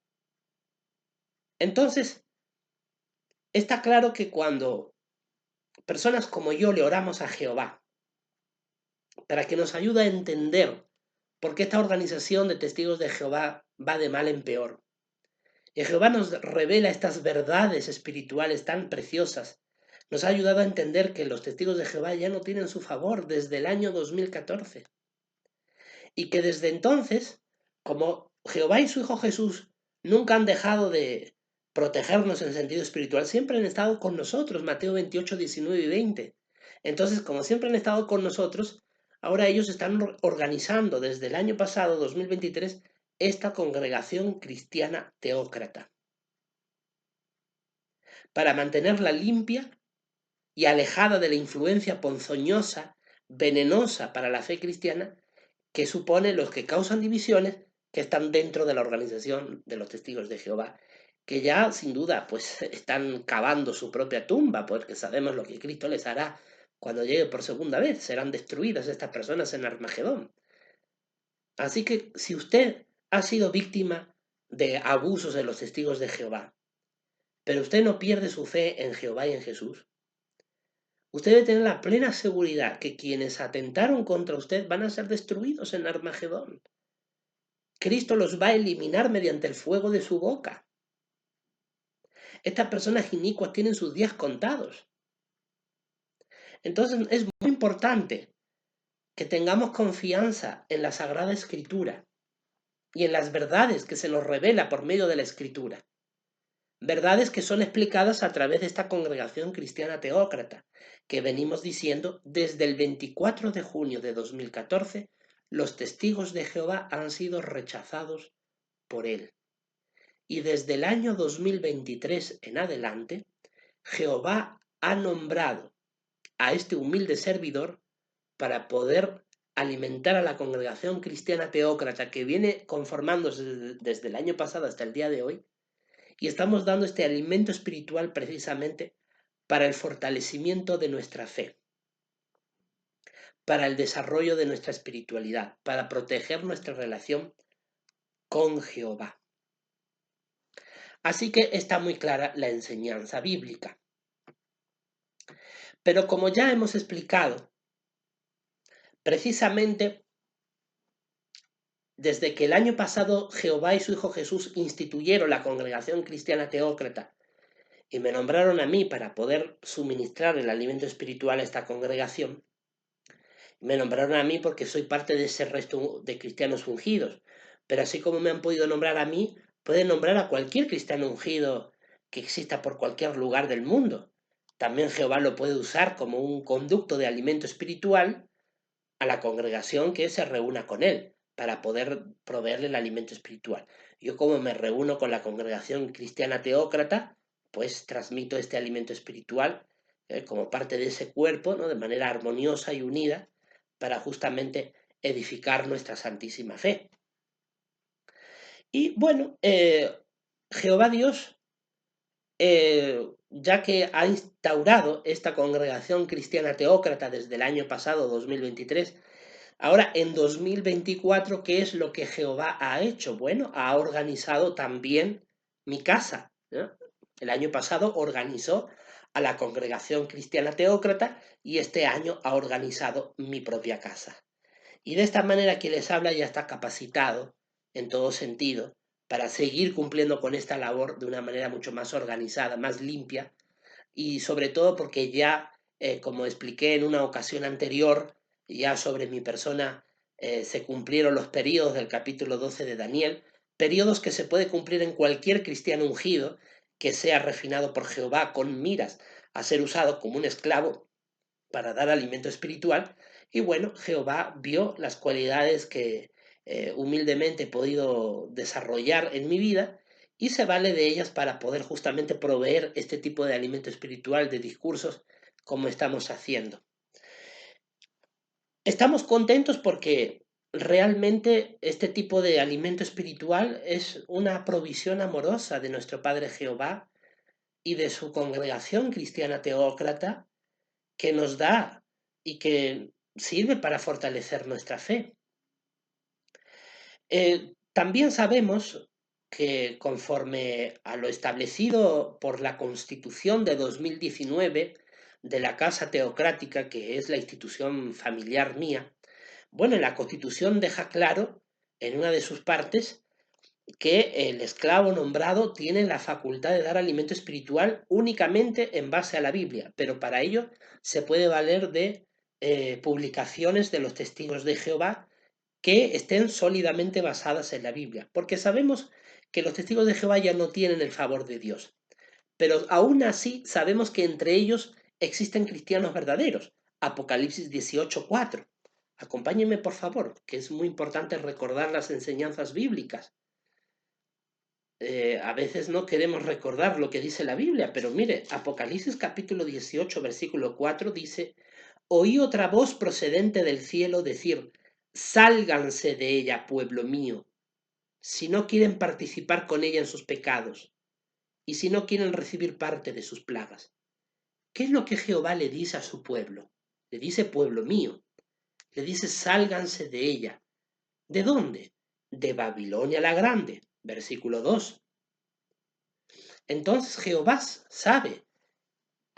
Entonces, está claro que cuando personas como yo le oramos a Jehová para que nos ayude a entender por qué esta organización de testigos de Jehová va de mal en peor, y Jehová nos revela estas verdades espirituales tan preciosas, nos ha ayudado a entender que los testigos de Jehová ya no tienen su favor desde el año 2014. y que desde entonces, como Jehová y su Hijo Jesús nunca han dejado de protegernos en sentido espiritual, siempre han estado con nosotros, Mateo 28, 19 y 20. Entonces, como siempre han estado con nosotros, ahora ellos están organizando desde el año pasado, 2023, esta congregación cristiana teócrata, para mantenerla limpia y alejada de la influencia ponzoñosa, venenosa para la fe cristiana, que supone los que causan divisiones que están dentro de la organización de los testigos de Jehová, que ya sin duda pues están cavando su propia tumba, porque sabemos lo que Cristo les hará cuando llegue por segunda vez, serán destruidas estas personas en Armagedón. Así que si usted ha sido víctima de abusos de los testigos de Jehová, pero usted no pierde su fe en Jehová y en Jesús, usted debe tener la plena seguridad que quienes atentaron contra usted van a ser destruidos en Armagedón. Cristo los va a eliminar mediante el fuego de su boca. Estas personas inicuas tienen sus días contados. Entonces es muy importante que tengamos confianza en la Sagrada Escritura y en las verdades que se nos revela por medio de la Escritura. Verdades que son explicadas a través de esta congregación cristiana teócrata, que venimos diciendo desde el 24 de junio de 2014, los testigos de Jehová han sido rechazados por él. Y desde el año 2023 en adelante, Jehová ha nombrado a este humilde servidor para poder alimentar a la congregación cristiana teócrata que viene conformándose desde el año pasado hasta el día de hoy, y estamos dando este alimento espiritual precisamente para el fortalecimiento de nuestra fe, para el desarrollo de nuestra espiritualidad, para proteger nuestra relación con Jehová. Así que está muy clara la enseñanza bíblica. Pero como ya hemos explicado, precisamente desde que el año pasado Jehová y su Hijo Jesús instituyeron la congregación cristiana teócrata y me nombraron a mí para poder suministrar el alimento espiritual a esta congregación, me nombraron a mí porque soy parte de ese resto de cristianos ungidos, pero así como me han podido nombrar a mí, pueden nombrar a cualquier cristiano ungido que exista por cualquier lugar del mundo. También Jehová lo puede usar como un conducto de alimento espiritual a la congregación que se reúna con él para poder proveerle el alimento espiritual. Yo como me reúno con la congregación cristiana teócrata, pues transmito este alimento espiritual como parte de ese cuerpo, ¿no? De manera armoniosa y unida para justamente edificar nuestra santísima fe. Y bueno, Jehová Dios, ya que ha instaurado esta congregación cristiana teócrata desde el año pasado, 2023, ahora en 2024, ¿qué es lo que Jehová ha hecho? Bueno, ha organizado también mi casa, ¿no? El año pasado organizó a la congregación cristiana teócrata y este año ha organizado mi propia casa. Y de esta manera quien les habla ya está capacitado en todo sentido para seguir cumpliendo con esta labor de una manera mucho más organizada, más limpia, y sobre todo porque ya, como expliqué en una ocasión anterior, ya sobre mi persona se cumplieron los periodos del capítulo 12 de Daniel, periodos que se puede cumplir en cualquier cristiano ungido que sea refinado por Jehová con miras a ser usado como un esclavo para dar alimento espiritual. Y bueno, Jehová vio las cualidades que humildemente he podido desarrollar en mi vida y se vale de ellas para poder justamente proveer este tipo de alimento espiritual, de discursos, como estamos haciendo. Estamos contentos porque realmente este tipo de alimento espiritual es una provisión amorosa de nuestro Padre Jehová y de su congregación cristiana teócrata, que nos da y que sirve para fortalecer nuestra fe. También sabemos que conforme a lo establecido por la Constitución de 2019 de la Casa Teocrática, que es la institución familiar mía, bueno, la Constitución deja claro en una de sus partes que el esclavo nombrado tiene la facultad de dar alimento espiritual únicamente en base a la Biblia, pero para ello se puede valer de publicaciones de los testigos de Jehová que estén sólidamente basadas en la Biblia, porque sabemos que los testigos de Jehová ya no tienen el favor de Dios, pero aún así sabemos que entre ellos existen cristianos verdaderos. Apocalipsis 18:4. Acompáñenme, por favor, que es muy importante recordar las enseñanzas bíblicas. A veces no queremos recordar lo que dice la Biblia, pero mire, Apocalipsis capítulo 18, versículo 4 dice: oí otra voz procedente del cielo decir: sálganse de ella, pueblo mío, si no quieren participar con ella en sus pecados, y si no quieren recibir parte de sus plagas. ¿Qué es lo que Jehová le dice a su pueblo? Le dice: pueblo mío. Le dice: sálganse de ella. ¿De dónde? De Babilonia la Grande. Versículo 2. Entonces Jehová sabe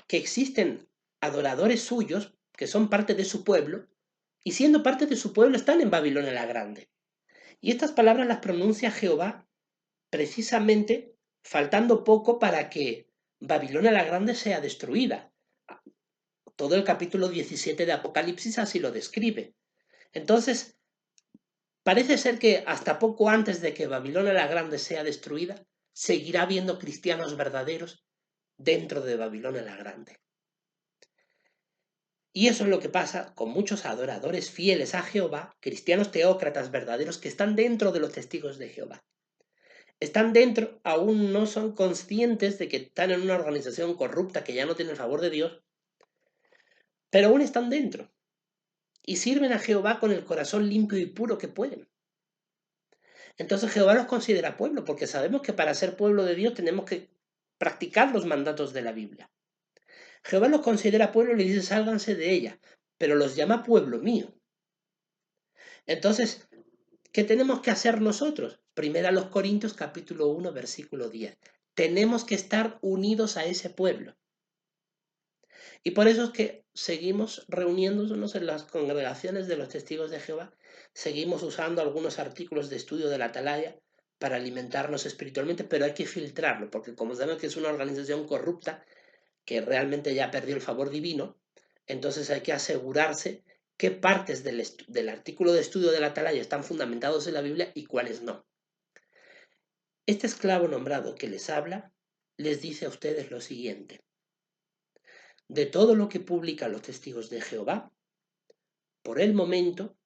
que existen adoradores suyos que son parte de su pueblo, y siendo parte de su pueblo están en Babilonia la Grande. Y estas palabras las pronuncia Jehová precisamente faltando poco para que Babilonia la Grande sea destruida. Todo el capítulo 17 de Apocalipsis así lo describe. Entonces, parece ser que hasta poco antes de que Babilonia la Grande sea destruida, seguirá habiendo cristianos verdaderos dentro de Babilonia la Grande. Y eso es lo que pasa con muchos adoradores fieles a Jehová, cristianos teócratas verdaderos que están dentro de los testigos de Jehová. Están dentro, aún no son conscientes de que están en una organización corrupta que ya no tiene el favor de Dios, pero aún están dentro y sirven a Jehová con el corazón limpio y puro que pueden. Entonces Jehová los considera pueblo, porque sabemos que para ser pueblo de Dios tenemos que practicar los mandatos de la Biblia. Jehová los considera pueblo y le dice: sálganse de ella, pero los llama pueblo mío. Entonces, ¿qué tenemos que hacer nosotros? Primera los Corintios capítulo 1 versículo 10. Tenemos que estar unidos a ese pueblo. Y por eso es que seguimos reuniéndonos en las congregaciones de los testigos de Jehová, seguimos usando algunos artículos de estudio de la Atalaya para alimentarnos espiritualmente, pero hay que filtrarlo, porque como sabemos que es una organización corrupta que realmente ya perdió el favor divino, entonces hay que asegurarse qué partes del artículo de estudio de la Atalaya están fundamentados en la Biblia y cuáles no. Este esclavo nombrado que les habla les dice a ustedes lo siguiente: de todo lo que publican los testigos de Jehová, por el momento,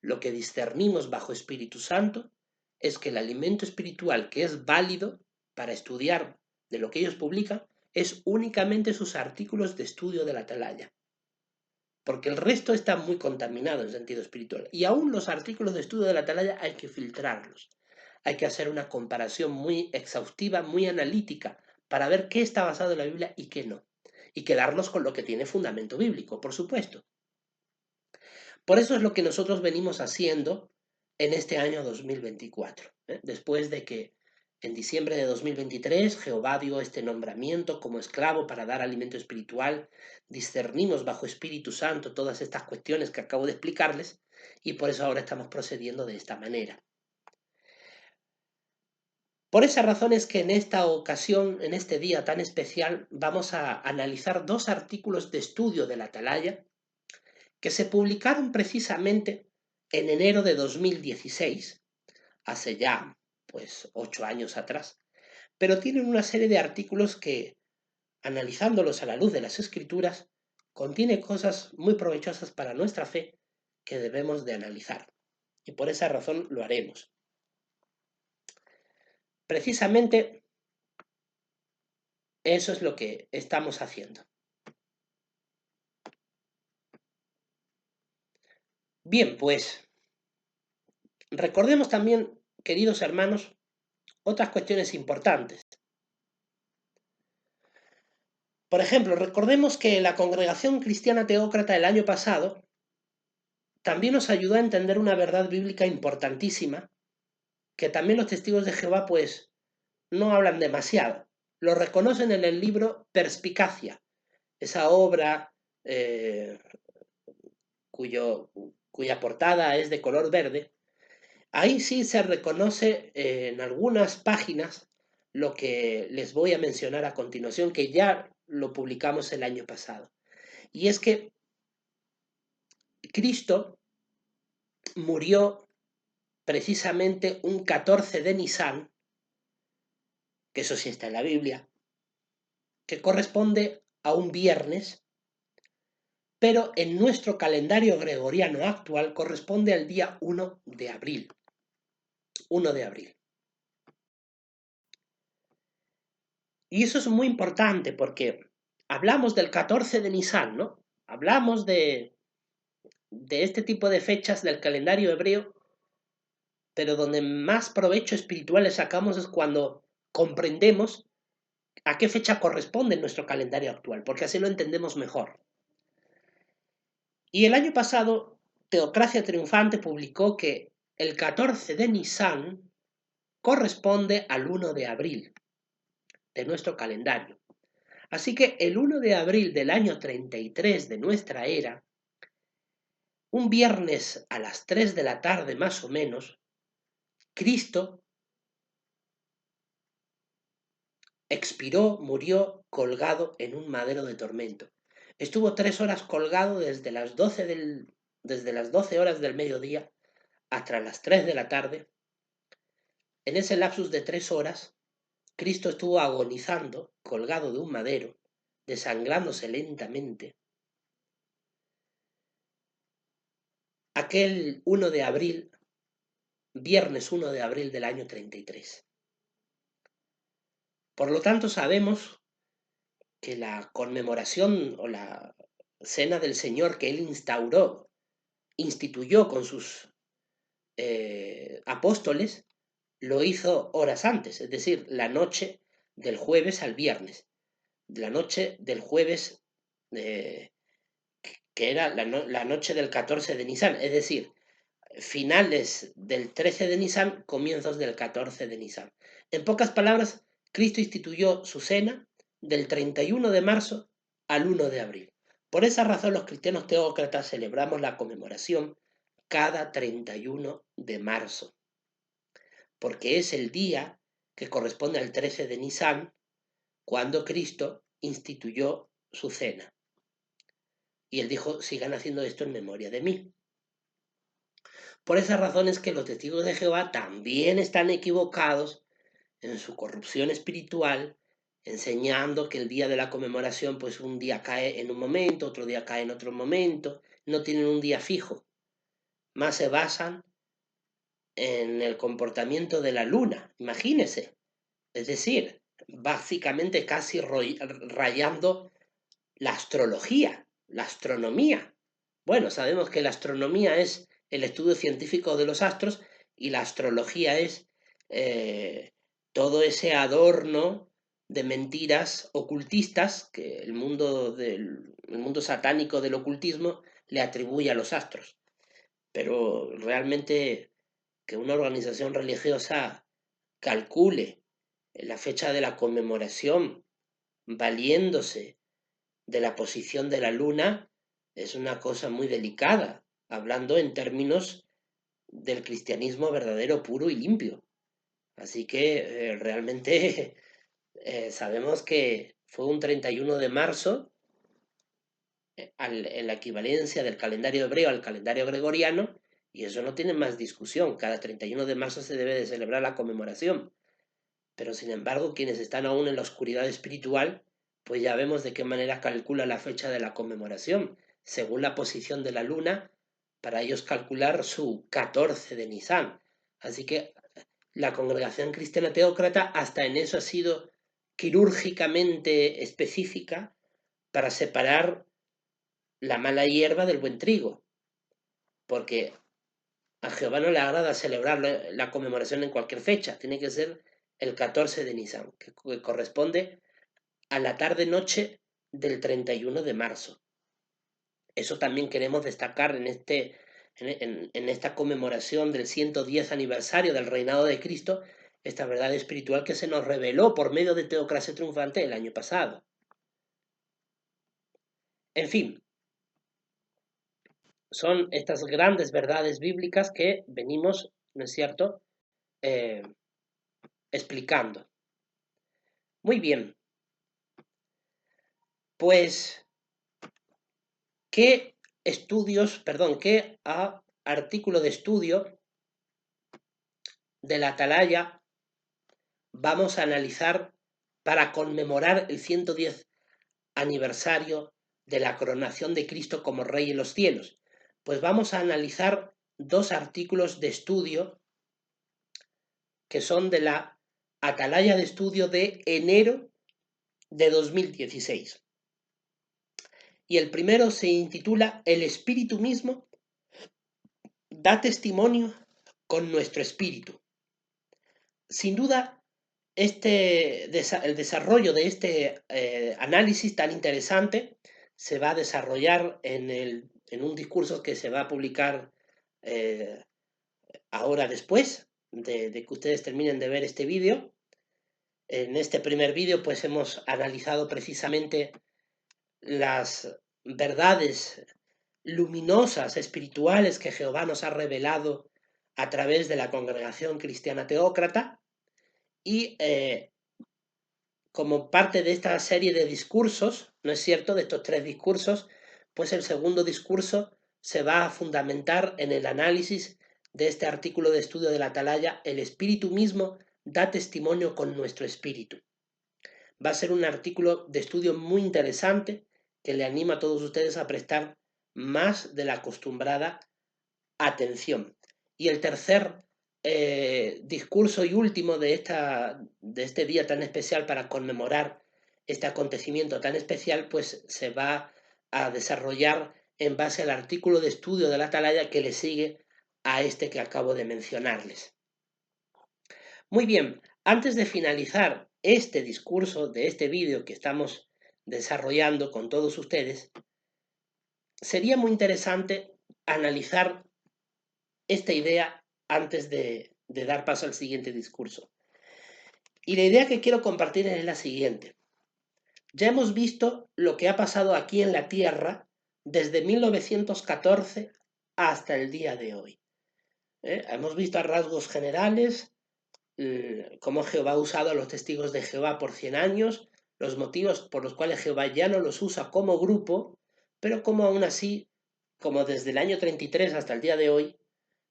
lo que discernimos bajo Espíritu Santo es que el alimento espiritual que es válido para estudiar de lo que ellos publican es únicamente sus artículos de estudio de la Atalaya, porque el resto está muy contaminado en sentido espiritual. Y aún los artículos de estudio de la Atalaya hay que filtrarlos. Hay que hacer una comparación muy exhaustiva, muy analítica, para ver qué está basado en la Biblia y qué no. Y quedarnos con lo que tiene fundamento bíblico, por supuesto. Por eso es lo que nosotros venimos haciendo en este año 2024. Después de que en diciembre de 2023 Jehová dio este nombramiento como esclavo para dar alimento espiritual, discernimos bajo Espíritu Santo todas estas cuestiones que acabo de explicarles, y por eso ahora estamos procediendo de esta manera. Por esa razón es que en esta ocasión, en este día tan especial, vamos a analizar dos artículos de estudio de la Atalaya que se publicaron precisamente en enero de 2016, hace ya pues 8 años atrás, pero tienen una serie de artículos que, analizándolos a la luz de las Escrituras, contiene cosas muy provechosas para nuestra fe que debemos de analizar. Y por esa razón lo haremos. Precisamente eso es lo que estamos haciendo. Bien, pues recordemos también, queridos hermanos, otras cuestiones importantes. Por ejemplo, recordemos que la Congregación Cristiana Teócrata el año pasado también nos ayudó a entender una verdad bíblica importantísima, que también los testigos de Jehová pues no hablan demasiado. Lo reconocen en el libro Perspicacia, esa obra cuya portada es de color verde. Ahí sí se reconoce en algunas páginas lo que les voy a mencionar a continuación, que ya lo publicamos el año pasado. Y es que Cristo murió precisamente un 14 de Nisan, que eso sí está en la Biblia, que corresponde a un viernes, pero en nuestro calendario gregoriano actual corresponde al día 1 de abril. 1 de abril. Y eso es muy importante porque hablamos del 14 de Nisan, ¿no? Hablamos de este tipo de fechas del calendario hebreo, pero donde más provecho espiritual le sacamos es cuando comprendemos a qué fecha corresponde nuestro calendario actual, porque así lo entendemos mejor. Y el año pasado, Teocracia Triunfante publicó que el 14 de Nisan corresponde al 1 de abril de nuestro calendario. Así que el 1 de abril del año 33 de nuestra era, un viernes a las 3 de la tarde más o menos, Cristo expiró, murió colgado en un madero de tormento. Estuvo 3 horas colgado desde las 12 horas del mediodía hasta las 3 de la tarde. En ese lapsus de 3 horas, Cristo estuvo agonizando, colgado de un madero, desangrándose lentamente. Aquel 1 de abril, viernes 1 de abril del año 33. Por lo tanto, sabemos que la conmemoración o la cena del Señor que él instituyó con sus apóstoles, lo hizo horas antes, es decir, la noche del jueves al viernes, la noche del jueves, que era la noche del 14 de Nisan, es decir, finales del 13 de Nisan, comienzos del 14 de Nisan. En pocas palabras, Cristo instituyó su cena del 31 de marzo al 1 de abril. Por esa razón los cristianos teócratas celebramos la conmemoración cada 31 de marzo, porque es el día que corresponde al 13 de Nisan, cuando Cristo instituyó su cena. Y él dijo, sigan haciendo esto en memoria de mí. Por esa razón es que los testigos de Jehová también están equivocados en su corrupción espiritual, enseñando que el día de la conmemoración, pues un día cae en un momento, otro día cae en otro momento, no tienen un día fijo, más se basan en el comportamiento de la luna, imagínense, es decir, básicamente casi rayando la astrología, la astronomía. Bueno, sabemos que la astronomía es el estudio científico de los astros y la astrología es todo ese adorno de mentiras ocultistas que el mundo satánico del ocultismo le atribuye a los astros. Pero realmente que una organización religiosa calcule la fecha de la conmemoración valiéndose de la posición de la luna es una cosa muy delicada, hablando en términos del cristianismo verdadero, puro y limpio. Así que realmente sabemos que fue un 31 de marzo, en la equivalencia del calendario hebreo al calendario gregoriano, y eso no tiene más discusión. Cada 31 de marzo se debe de celebrar la conmemoración. Pero sin embargo, quienes están aún en la oscuridad espiritual, pues ya vemos de qué manera calcula la fecha de la conmemoración, según la posición de la luna, para ellos calcular su 14 de Nisan. Así que la congregación cristiana teócrata hasta en eso ha sido quirúrgicamente específica para separar la mala hierba del buen trigo, porque a Jehová no le agrada celebrar la conmemoración en cualquier fecha, tiene que ser el 14 de Nisan, que corresponde a la tarde-noche del 31 de marzo. Eso también queremos destacar en esta conmemoración del 110 aniversario del reinado de Cristo, esta verdad espiritual que se nos reveló por medio de Teocracia Triunfante el año pasado. En fin, son estas grandes verdades bíblicas que venimos, ¿no es cierto?, explicando. Muy bien, pues, ¿qué artículo de estudio de la Atalaya vamos a analizar para conmemorar el 110 aniversario de la coronación de Cristo como Rey en los cielos? Pues vamos a analizar dos artículos de estudio que son de la Atalaya de estudio de enero de 2016. Y el primero se intitula El Espíritu mismo da testimonio con nuestro espíritu. Sin duda, el desarrollo de este análisis tan interesante se va a desarrollar en un discurso que se va a publicar ahora después de que ustedes terminen de ver este vídeo. En este primer vídeo pues hemos analizado precisamente las verdades luminosas, espirituales que Jehová nos ha revelado a través de la Congregación Cristiana Teócrata, y como parte de esta serie de discursos, ¿no es cierto?, de estos tres discursos, pues el segundo discurso se va a fundamentar en el análisis de este artículo de estudio de la Atalaya, El Espíritu mismo da testimonio con nuestro espíritu. Va a ser un artículo de estudio muy interesante que le anima a todos ustedes a prestar más de la acostumbrada atención. Y el tercer discurso y último de este día tan especial para conmemorar este acontecimiento tan especial, pues se va a desarrollar en base al artículo de estudio de la Atalaya que le sigue a este que acabo de mencionarles. Muy bien, antes de finalizar este discurso de este vídeo que estamos desarrollando con todos ustedes, sería muy interesante analizar esta idea antes de dar paso al siguiente discurso. Y la idea que quiero compartir es la siguiente. Ya hemos visto lo que ha pasado aquí en la Tierra desde 1914 hasta el día de hoy. Hemos visto a rasgos generales cómo Jehová ha usado a los testigos de Jehová por 100 años, los motivos por los cuales Jehová ya no los usa como grupo, pero como aún así, como desde el año 33 hasta el día de hoy,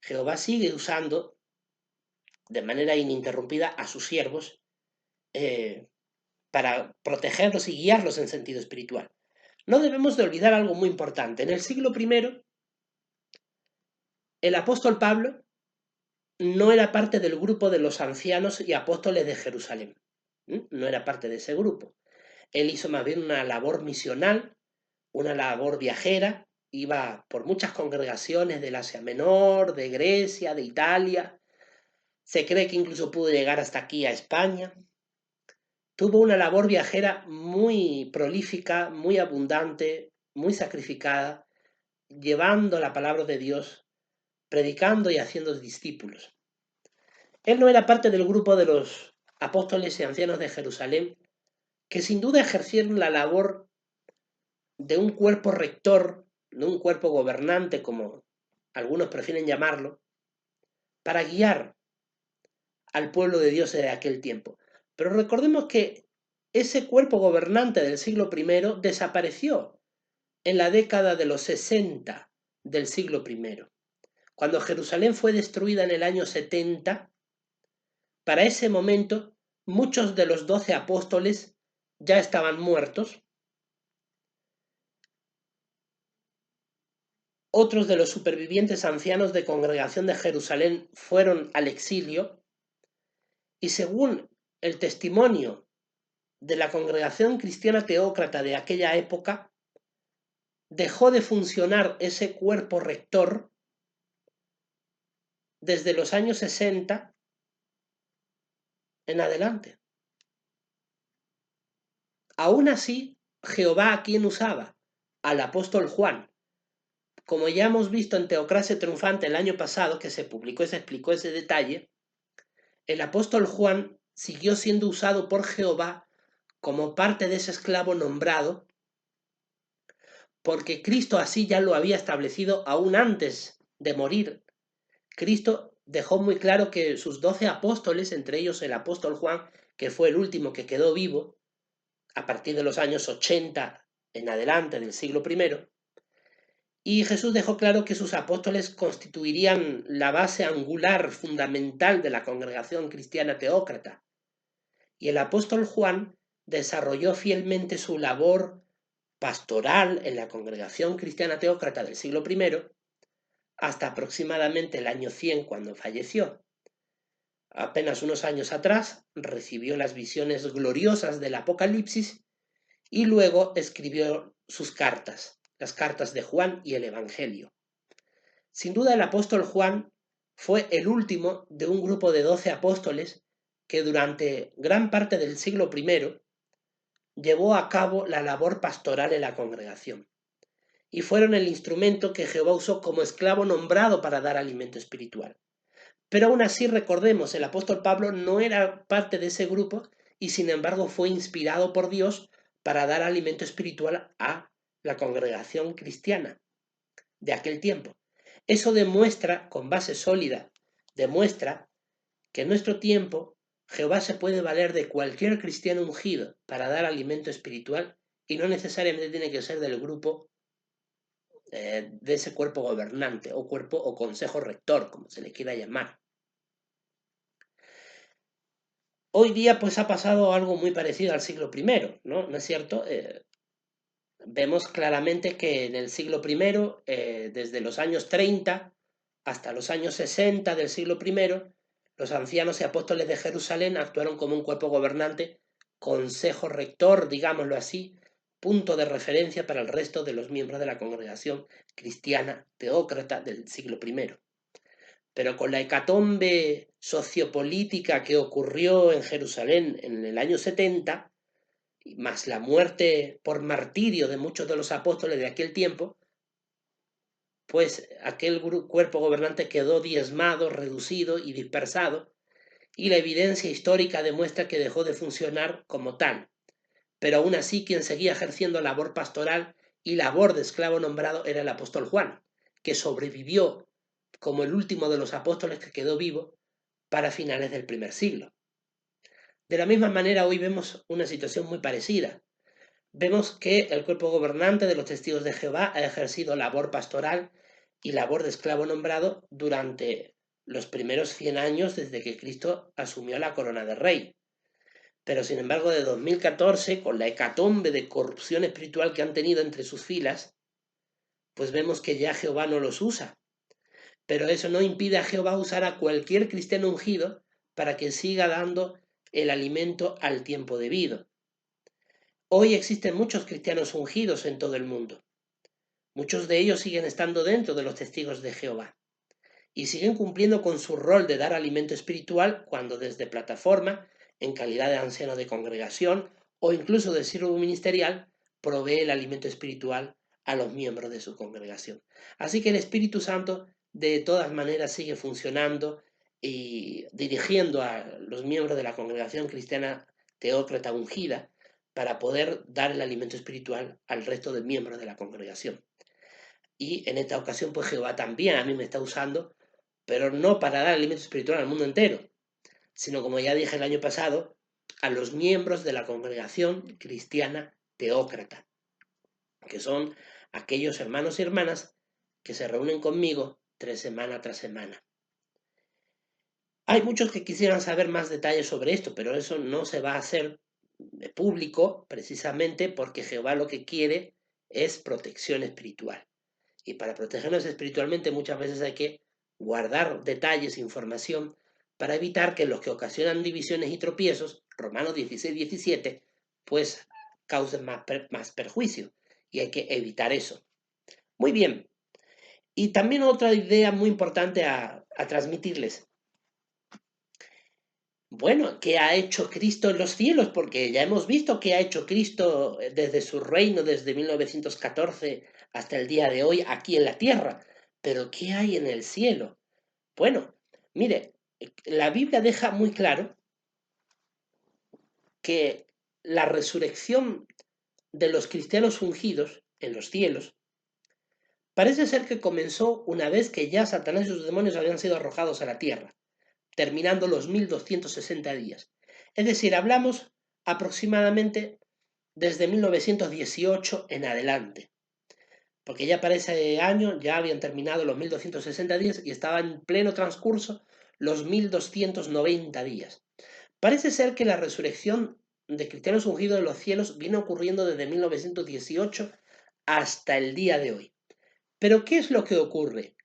Jehová sigue usando de manera ininterrumpida a sus siervos para protegerlos y guiarlos en sentido espiritual. No debemos de olvidar algo muy importante. En el siglo I, el apóstol Pablo no era parte del grupo de los ancianos y apóstoles de Jerusalén. No era parte de ese grupo. Él hizo más bien una labor misional, una labor viajera, iba por muchas congregaciones del Asia Menor, de Grecia, de Italia. Se cree que incluso pudo llegar hasta aquí a España. Tuvo una labor viajera muy prolífica, muy abundante, muy sacrificada, llevando la palabra de Dios, predicando y haciendo discípulos. Él no era parte del grupo de los apóstoles y ancianos de Jerusalén, que sin duda ejercieron la labor de un cuerpo rector, de un cuerpo gobernante, como algunos prefieren llamarlo, para guiar al pueblo de Dios de aquel tiempo. Pero recordemos que ese cuerpo gobernante del siglo I desapareció en la década de los 60 del siglo I. Cuando Jerusalén fue destruida en el año 70, para ese momento muchos de los 12 apóstoles ya estaban muertos. Otros de los supervivientes ancianos de Congregación de Jerusalén fueron al exilio, y según el testimonio de la Congregación Cristiana Teócrata de aquella época, dejó de funcionar ese cuerpo rector desde los años 60 en adelante. Aún así, Jehová, ¿a quién usaba? Al apóstol Juan. Como ya hemos visto en Teocracia Triunfante el año pasado, que se publicó y se explicó ese detalle, el apóstol Juan siguió siendo usado por Jehová como parte de ese esclavo nombrado, porque Cristo así ya lo había establecido aún antes de morir. Cristo dejó muy claro que sus 12 apóstoles, entre ellos el apóstol Juan, que fue el último que quedó vivo, a partir de los años 80 en adelante del siglo I, Y Jesús dejó claro que sus apóstoles constituirían la base angular fundamental de la congregación cristiana teócrata. Y el apóstol Juan desarrolló fielmente su labor pastoral en la congregación cristiana teócrata del siglo I hasta aproximadamente el año 100, cuando falleció. Apenas unos años atrás recibió las visiones gloriosas del Apocalipsis y luego escribió sus cartas, las cartas de Juan y el Evangelio. Sin duda el apóstol Juan fue el último de un grupo de 12 apóstoles que durante gran parte del siglo I llevó a cabo la labor pastoral en la congregación y fueron el instrumento que Jehová usó como esclavo nombrado para dar alimento espiritual. Pero aún así, recordemos, el apóstol Pablo no era parte de ese grupo y sin embargo fue inspirado por Dios para dar alimento espiritual a la congregación cristiana de aquel tiempo. Eso demuestra, con base sólida, demuestra que en nuestro tiempo Jehová se puede valer de cualquier cristiano ungido para dar alimento espiritual y no necesariamente tiene que ser del grupo de ese cuerpo gobernante o cuerpo o consejo rector, como se le quiera llamar. Hoy día pues ha pasado algo muy parecido al siglo I, ¿no? ¿No es cierto? Vemos claramente que en el siglo I, desde los años 30 hasta los años 60 del siglo I, los ancianos y apóstoles de Jerusalén actuaron como un cuerpo gobernante, consejo rector, digámoslo así, punto de referencia para el resto de los miembros de la congregación cristiana teócrata del siglo I. Pero con la hecatombe sociopolítica que ocurrió en Jerusalén en el año 70, más la muerte por martirio de muchos de los apóstoles de aquel tiempo, pues aquel cuerpo gobernante quedó diezmado, reducido y dispersado, y la evidencia histórica demuestra que dejó de funcionar como tal. Pero aún así quien seguía ejerciendo labor pastoral y labor de esclavo nombrado era el apóstol Juan, que sobrevivió como el último de los apóstoles que quedó vivo para finales del primer siglo. De la misma manera, hoy vemos una situación muy parecida. Vemos que el cuerpo gobernante de los testigos de Jehová ha ejercido labor pastoral y labor de esclavo nombrado durante los primeros 100 años desde que Cristo asumió la corona de rey. Pero sin embargo, de 2014, con la hecatombe de corrupción espiritual que han tenido entre sus filas, pues vemos que ya Jehová no los usa. Pero eso no impide a Jehová usar a cualquier cristiano ungido para que siga dando el alimento al tiempo debido. Hoy existen muchos cristianos ungidos en todo el mundo. Muchos de ellos siguen estando dentro de los testigos de Jehová y siguen cumpliendo con su rol de dar alimento espiritual cuando desde plataforma, en calidad de anciano de congregación o incluso de siervo ministerial, provee el alimento espiritual a los miembros de su congregación. Así que el Espíritu Santo de todas maneras sigue funcionando y dirigiendo a los miembros de la congregación cristiana teócrata ungida para poder dar el alimento espiritual al resto de miembros de la congregación. Y en esta ocasión, pues Jehová también a mí me está usando, pero no para dar alimento espiritual al mundo entero, sino como ya dije el año pasado, a los miembros de la congregación cristiana teócrata, que son aquellos hermanos y hermanas que se reúnen conmigo semana tras semana. Hay muchos que quisieran saber más detalles sobre esto, pero eso no se va a hacer público precisamente porque Jehová lo que quiere es protección espiritual. Y para protegernos espiritualmente muchas veces hay que guardar detalles, información, para evitar que los que ocasionan divisiones y tropiezos, Romanos 16, 17, pues causen más perjuicio. Y hay que evitar eso. Muy bien. Y también otra idea muy importante a transmitirles. Bueno, ¿qué ha hecho Cristo en los cielos? Porque ya hemos visto qué ha hecho Cristo desde su reino, desde 1914 hasta el día de hoy, aquí en la tierra. Pero ¿qué hay en el cielo? Bueno, mire, la Biblia deja muy claro que la resurrección de los cristianos ungidos en los cielos parece ser que comenzó una vez que ya Satanás y sus demonios habían sido arrojados a la tierra, terminando los 1260 días. Es decir, hablamos aproximadamente desde 1918 en adelante. porque ya para ese año ya habían terminado los 1260 días y estaba en pleno transcurso los 1290 días. Parece ser que la resurrección de cristianos ungidos de los cielos viene ocurriendo desde 1918 hasta el día de hoy. Pero ¿qué es lo que ocurre?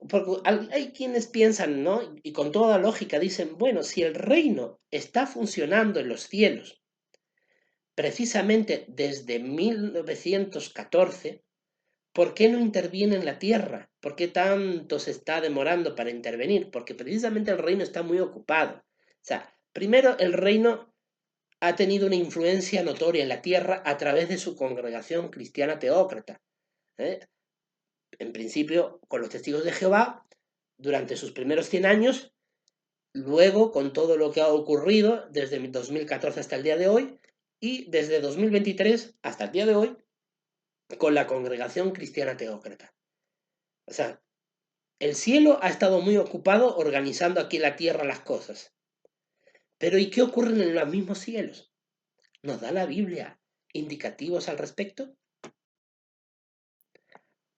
Porque hay quienes piensan, ¿no? Y con toda lógica dicen, bueno, si el reino está funcionando en los cielos precisamente desde 1914, ¿por qué no interviene en la tierra? ¿Por qué tanto se está demorando para intervenir? Porque precisamente el reino está muy ocupado. O sea, primero el reino ha tenido una influencia notoria en la tierra a través de su congregación cristiana teócrata. ¿eh? En principio, con los testigos de Jehová, durante sus primeros 100 años, luego con todo lo que ha ocurrido desde 2014 hasta el día de hoy, y desde 2023 hasta el día de hoy, con la congregación cristiana teócrata. O sea, el cielo ha estado muy ocupado organizando aquí en la tierra las cosas. Pero ¿y qué ocurre en los mismos cielos? ¿Nos da la Biblia indicativos al respecto?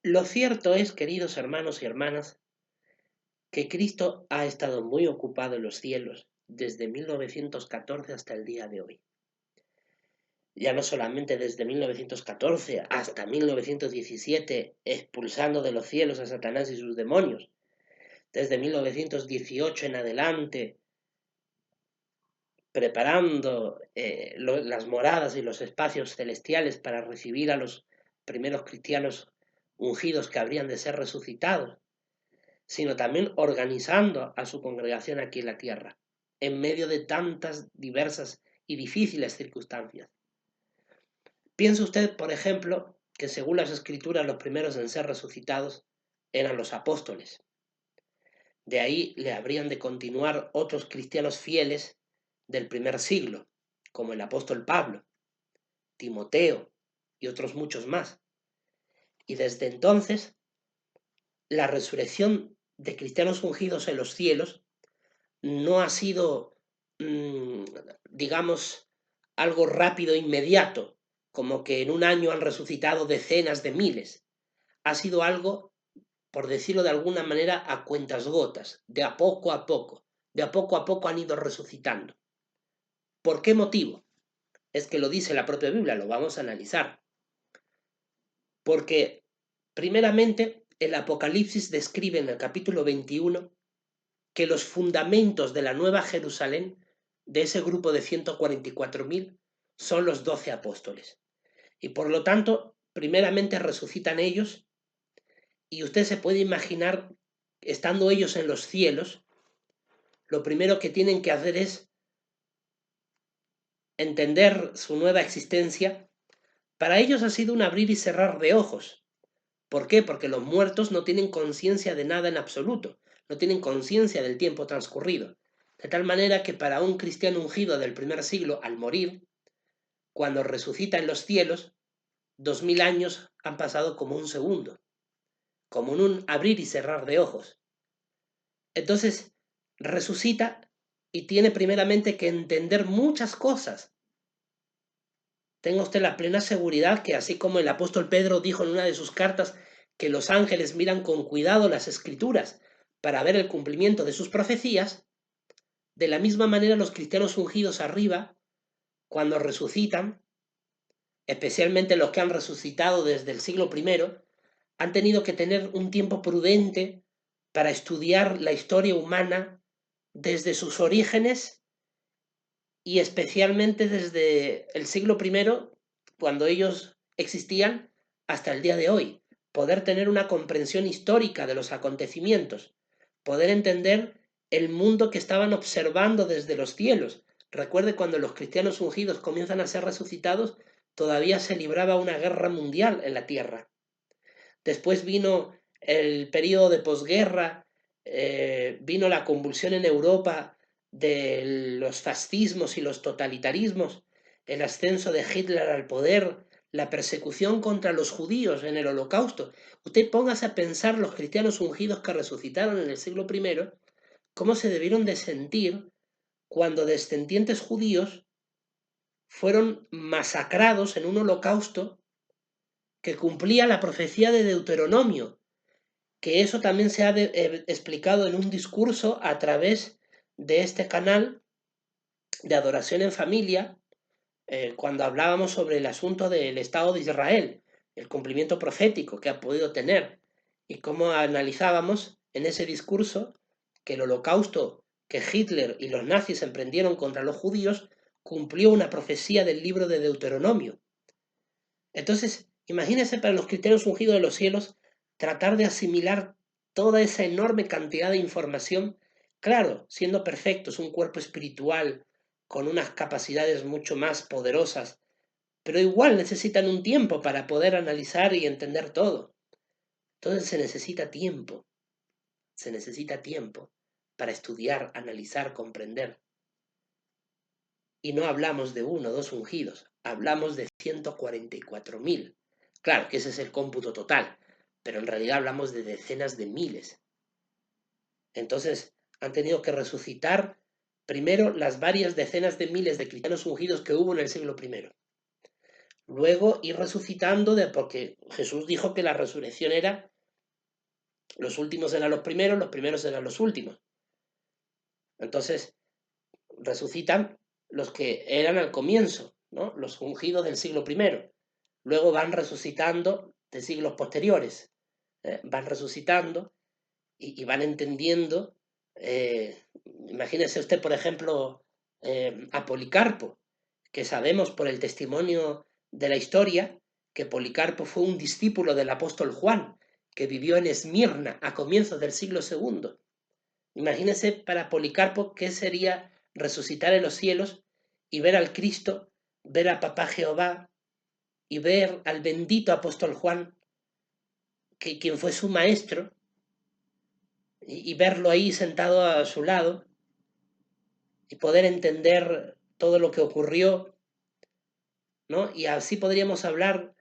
Lo cierto es, queridos hermanos y hermanas, que Cristo ha estado muy ocupado en los cielos desde 1914 hasta el día de hoy. Ya no solamente desde 1914 hasta 1917, expulsando de los cielos a Satanás y sus demonios, desde 1918 en adelante, preparando las moradas y los espacios celestiales para recibir a los primeros cristianos ungidos que habrían de ser resucitados, sino también organizando a su congregación aquí en la tierra, en medio de tantas diversas y difíciles circunstancias. Piense usted, por ejemplo, que según las Escrituras los primeros en ser resucitados eran los apóstoles. De ahí le habrían de continuar otros cristianos fieles del primer siglo, como el apóstol Pablo, Timoteo y otros muchos más. Y desde entonces, la resurrección de cristianos ungidos en los cielos no ha sido, digamos, algo rápido e inmediato, como que en un año han resucitado decenas de miles. Ha sido algo, por decirlo de alguna manera, a cuentagotas, de a poco a poco. De a poco han ido resucitando. ¿Por qué motivo? Es que lo dice la propia Biblia, lo vamos a analizar. Porque, primeramente, el Apocalipsis describe en el capítulo 21 que los fundamentos de la Nueva Jerusalén, de ese grupo de 144.000, son los 12 apóstoles. Y por lo tanto, primeramente resucitan ellos, y usted se puede imaginar, estando ellos en los cielos, lo primero que tienen que hacer es entender su nueva existencia. Para ellos ha sido un abrir y cerrar de ojos. ¿Por qué? Porque los muertos no tienen conciencia de nada en absoluto, no tienen conciencia del tiempo transcurrido. De tal manera que para un cristiano ungido del primer siglo, al morir, cuando resucita en los cielos, 2000 años han pasado como un segundo, como en un abrir y cerrar de ojos. Entonces, resucita y tiene primeramente que entender muchas cosas. Tenga usted la plena seguridad que, así como el apóstol Pedro dijo en una de sus cartas que los ángeles miran con cuidado las escrituras para ver el cumplimiento de sus profecías, de la misma manera los cristianos ungidos arriba, cuando resucitan, especialmente los que han resucitado desde el siglo I, han tenido que tener un tiempo prudente para estudiar la historia humana desde sus orígenes y especialmente desde el siglo I, cuando ellos existían, hasta el día de hoy. Poder tener una comprensión histórica de los acontecimientos, poder entender el mundo que estaban observando desde los cielos. Recuerde, cuando los cristianos ungidos comienzan a ser resucitados, todavía se libraba una guerra mundial en la tierra. Después vino el periodo de posguerra, vino la convulsión en Europa de los fascismos y los totalitarismos, el ascenso de Hitler al poder, la persecución contra los judíos en el Holocausto. Usted póngase a pensar los cristianos ungidos que resucitaron en el siglo I, cómo se debieron de sentir cuando descendientes judíos fueron masacrados en un holocausto que cumplía la profecía de Deuteronomio, que eso también se ha explicado en un discurso a través de este canal de adoración en familia, cuando hablábamos sobre el asunto del Estado de Israel, el cumplimiento profético que ha podido tener, y cómo analizábamos en ese discurso que el holocausto que Hitler y los nazis emprendieron contra los judíos cumplió una profecía del libro de Deuteronomio. Entonces, imagínense para los cristianos ungidos de los cielos tratar de asimilar toda esa enorme cantidad de información, claro, siendo perfectos, un cuerpo espiritual con unas capacidades mucho más poderosas, pero igual necesitan un tiempo para poder analizar y entender todo. Entonces se necesita tiempo para estudiar, analizar, comprender. Y no hablamos de uno o dos ungidos, hablamos de 144.000. Claro que ese es el cómputo total, pero en realidad hablamos de decenas de miles. Entonces, han tenido que resucitar primero las varias decenas de miles de cristianos ungidos que hubo en el siglo I. Luego ir resucitando, porque Jesús dijo que la resurrección era, los últimos eran los primeros eran los últimos. Entonces, resucitan los que eran al comienzo, ¿no? Los ungidos del siglo I. Luego van resucitando de siglos posteriores, van resucitando y van entendiendo. Imagínese usted, por ejemplo, a Policarpo, que sabemos por el testimonio de la historia que Policarpo fue un discípulo del apóstol Juan, que vivió en Esmirna a comienzos del siglo II. Imagínese para Policarpo qué sería resucitar en los cielos y ver al Cristo, ver a Papá Jehová y ver al bendito apóstol Juan, quien fue su maestro, y verlo ahí sentado a su lado y poder entender todo lo que ocurrió, ¿no? Y así podríamos hablar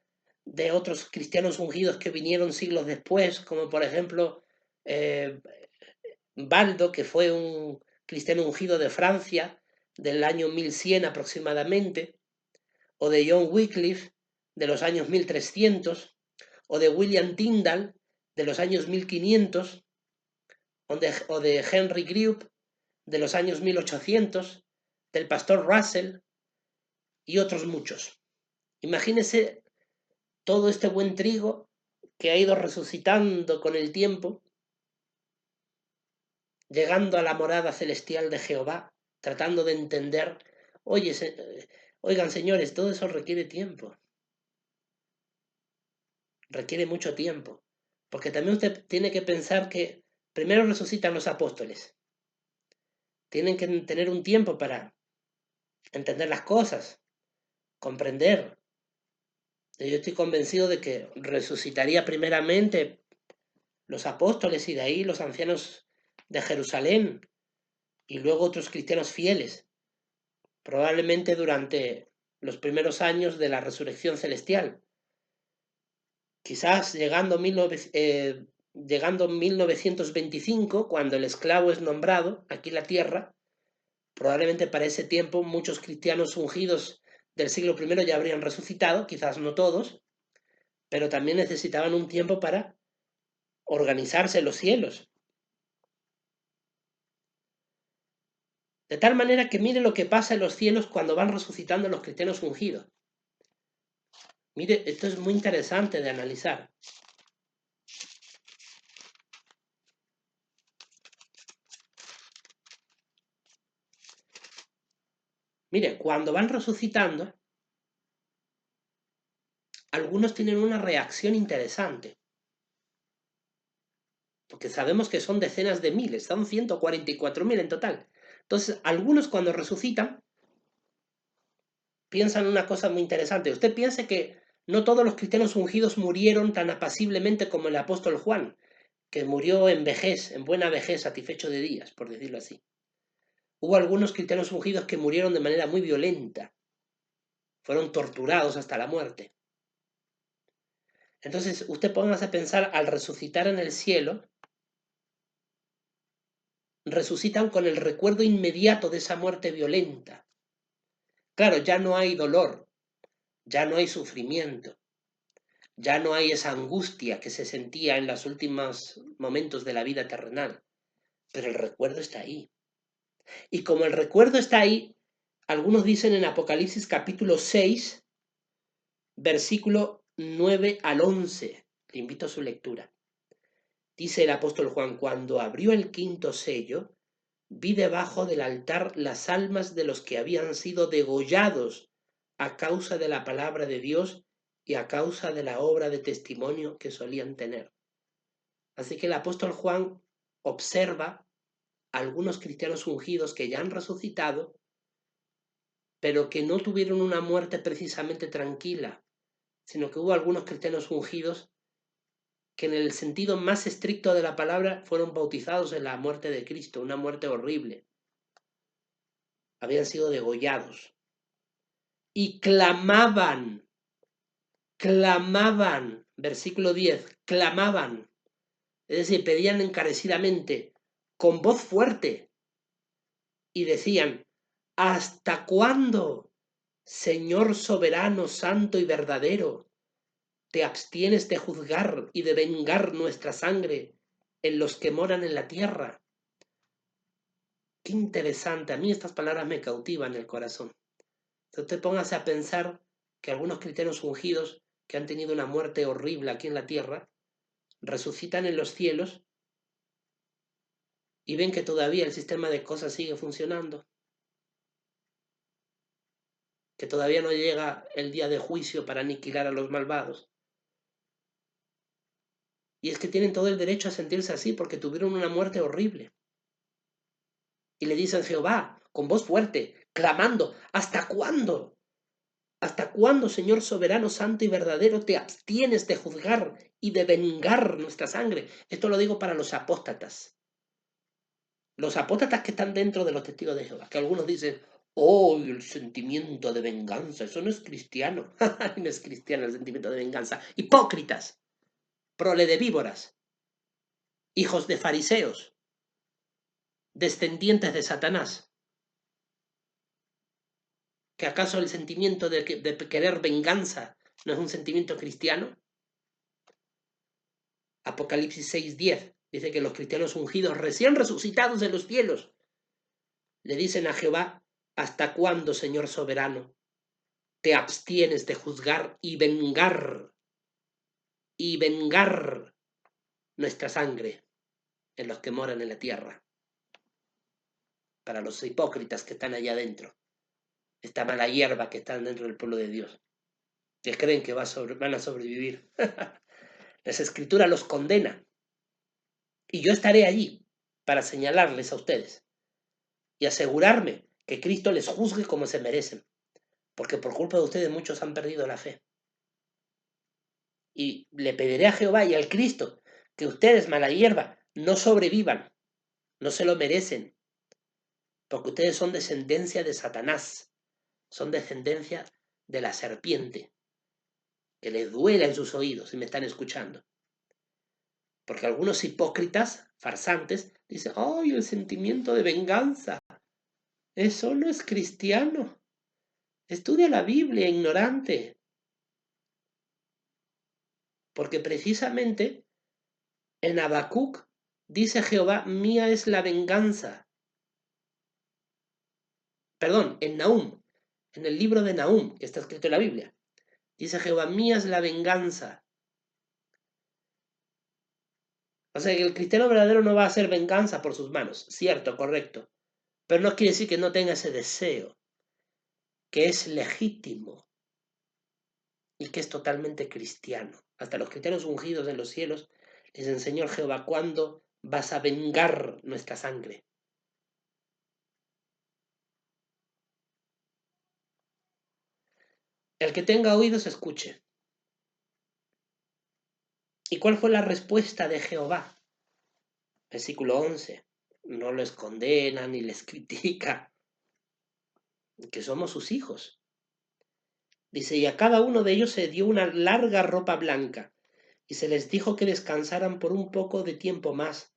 de otros cristianos ungidos que vinieron siglos después, como por ejemplo Baldo, que fue un cristiano ungido de Francia del año 1100 aproximadamente, o de John Wycliffe de los años 1300, o de William Tyndale de los años 1500, o de Henry Greup de los años 1800, del pastor Russell y otros muchos. Imagínese todo este buen trigo que ha ido resucitando con el tiempo, llegando a la morada celestial de Jehová, tratando de entender. Oigan, señores, todo eso requiere tiempo. Requiere mucho tiempo. Porque también usted tiene que pensar que primero resucitan los apóstoles. Tienen que tener un tiempo para entender las cosas, comprender. Yo estoy convencido de que resucitaría primeramente los apóstoles y de ahí los ancianos de Jerusalén y luego otros cristianos fieles, probablemente durante los primeros años de la resurrección celestial. Quizás llegando 1925, cuando el esclavo es nombrado aquí en la tierra, probablemente para ese tiempo muchos cristianos ungidos del siglo I ya habrían resucitado, quizás no todos, pero también necesitaban un tiempo para organizarse en los cielos. De tal manera que mire lo que pasa en los cielos cuando van resucitando los cristianos ungidos. Mire, esto es muy interesante de analizar. Mire, cuando van resucitando, algunos tienen una reacción interesante. Porque sabemos que son decenas de miles, son 144.000 en total. Entonces, algunos cuando resucitan, piensan una cosa muy interesante. Usted piense que no todos los cristianos ungidos murieron tan apaciblemente como el apóstol Juan, que murió en vejez, en buena vejez, satisfecho de días, por decirlo así. Hubo algunos cristianos ungidos que murieron de manera muy violenta, fueron torturados hasta la muerte. Entonces, usted póngase a pensar, al resucitar en el cielo, resucitan con el recuerdo inmediato de esa muerte violenta. Claro, ya no hay dolor, ya no hay sufrimiento. Ya no hay esa angustia que se sentía en los últimos momentos de la vida terrenal, pero el recuerdo está ahí. Y como el recuerdo está ahí, algunos dicen en Apocalipsis capítulo 6, versículo 9 al 11, le invito a su lectura. Dice el apóstol Juan: cuando abrió el quinto sello, vi debajo del altar las almas de los que habían sido degollados a causa de la palabra de Dios y a causa de la obra de testimonio que solían tener. Así que el apóstol Juan observa a algunos cristianos ungidos que ya han resucitado, pero que no tuvieron una muerte precisamente tranquila, sino que hubo algunos cristianos ungidos que en el sentido más estricto de la palabra fueron bautizados en la muerte de Cristo, una muerte horrible. Habían sido degollados. Y clamaban, versículo 10, clamaban, es decir, pedían encarecidamente, con voz fuerte, y decían: ¿hasta cuándo, Señor soberano, santo y verdadero, te abstienes de juzgar y de vengar nuestra sangre en los que moran en la tierra? Qué interesante, a mí estas palabras me cautivan el corazón. Si usted póngase a pensar que algunos cristianos ungidos que han tenido una muerte horrible aquí en la tierra, resucitan en los cielos y ven que todavía el sistema de cosas sigue funcionando, que todavía no llega el día de juicio para aniquilar a los malvados. Y es que tienen todo el derecho a sentirse así porque tuvieron una muerte horrible. Y le dicen: Jehová, con voz fuerte, clamando: ¿hasta cuándo? ¿Hasta cuándo, Señor soberano, santo y verdadero, te abstienes de juzgar y de vengar nuestra sangre? Esto lo digo para los apóstatas. Los apóstatas que están dentro de los testigos de Jehová, que algunos dicen: oh, el sentimiento de venganza, eso no es cristiano. No es cristiano el sentimiento de venganza. Hipócritas, prole de víboras, hijos de fariseos, descendientes de Satanás. ¿Que acaso el sentimiento de querer venganza no es un sentimiento cristiano? Apocalipsis 6:10 dice que los cristianos ungidos recién resucitados en los cielos le dicen a Jehová: ¿hasta cuándo, Señor soberano, te abstienes de juzgar y vengar nuestra sangre en los que moran en la tierra? Para los hipócritas que están allá adentro, esta mala hierba que están dentro del pueblo de Dios, que creen que van a sobrevivir. Las Escrituras los condena. Y yo estaré allí para señalarles a ustedes y asegurarme que Cristo les juzgue como se merecen, porque por culpa de ustedes muchos han perdido la fe. Y le pediré a Jehová y al Cristo que ustedes, mala hierba, no sobrevivan, no se lo merecen, porque ustedes son descendencia de Satanás, son descendencia de la serpiente, que les duela en sus oídos si me están escuchando. Porque algunos hipócritas, farsantes, dicen: ¡ay, el sentimiento de venganza! Eso no es cristiano. Estudia la Biblia, ignorante. Porque precisamente en Habacuc dice Jehová: mía es la venganza. Perdón, en Nahum, en el libro de Nahum, que está escrito en la Biblia, dice Jehová: mía es la venganza. O sea que el cristiano verdadero no va a hacer venganza por sus manos, cierto, correcto. Pero no quiere decir que no tenga ese deseo, que es legítimo y que es totalmente cristiano. Hasta los cristianos ungidos en los cielos les dicen: Señor Jehová, ¿cuándo vas a vengar nuestra sangre? El que tenga oídos escuche. ¿Y cuál fue la respuesta de Jehová? Versículo 11. No les condena ni les critica, que somos sus hijos. Dice: y a cada uno de ellos se dio una larga ropa blanca, y se les dijo que descansaran por un poco de tiempo más,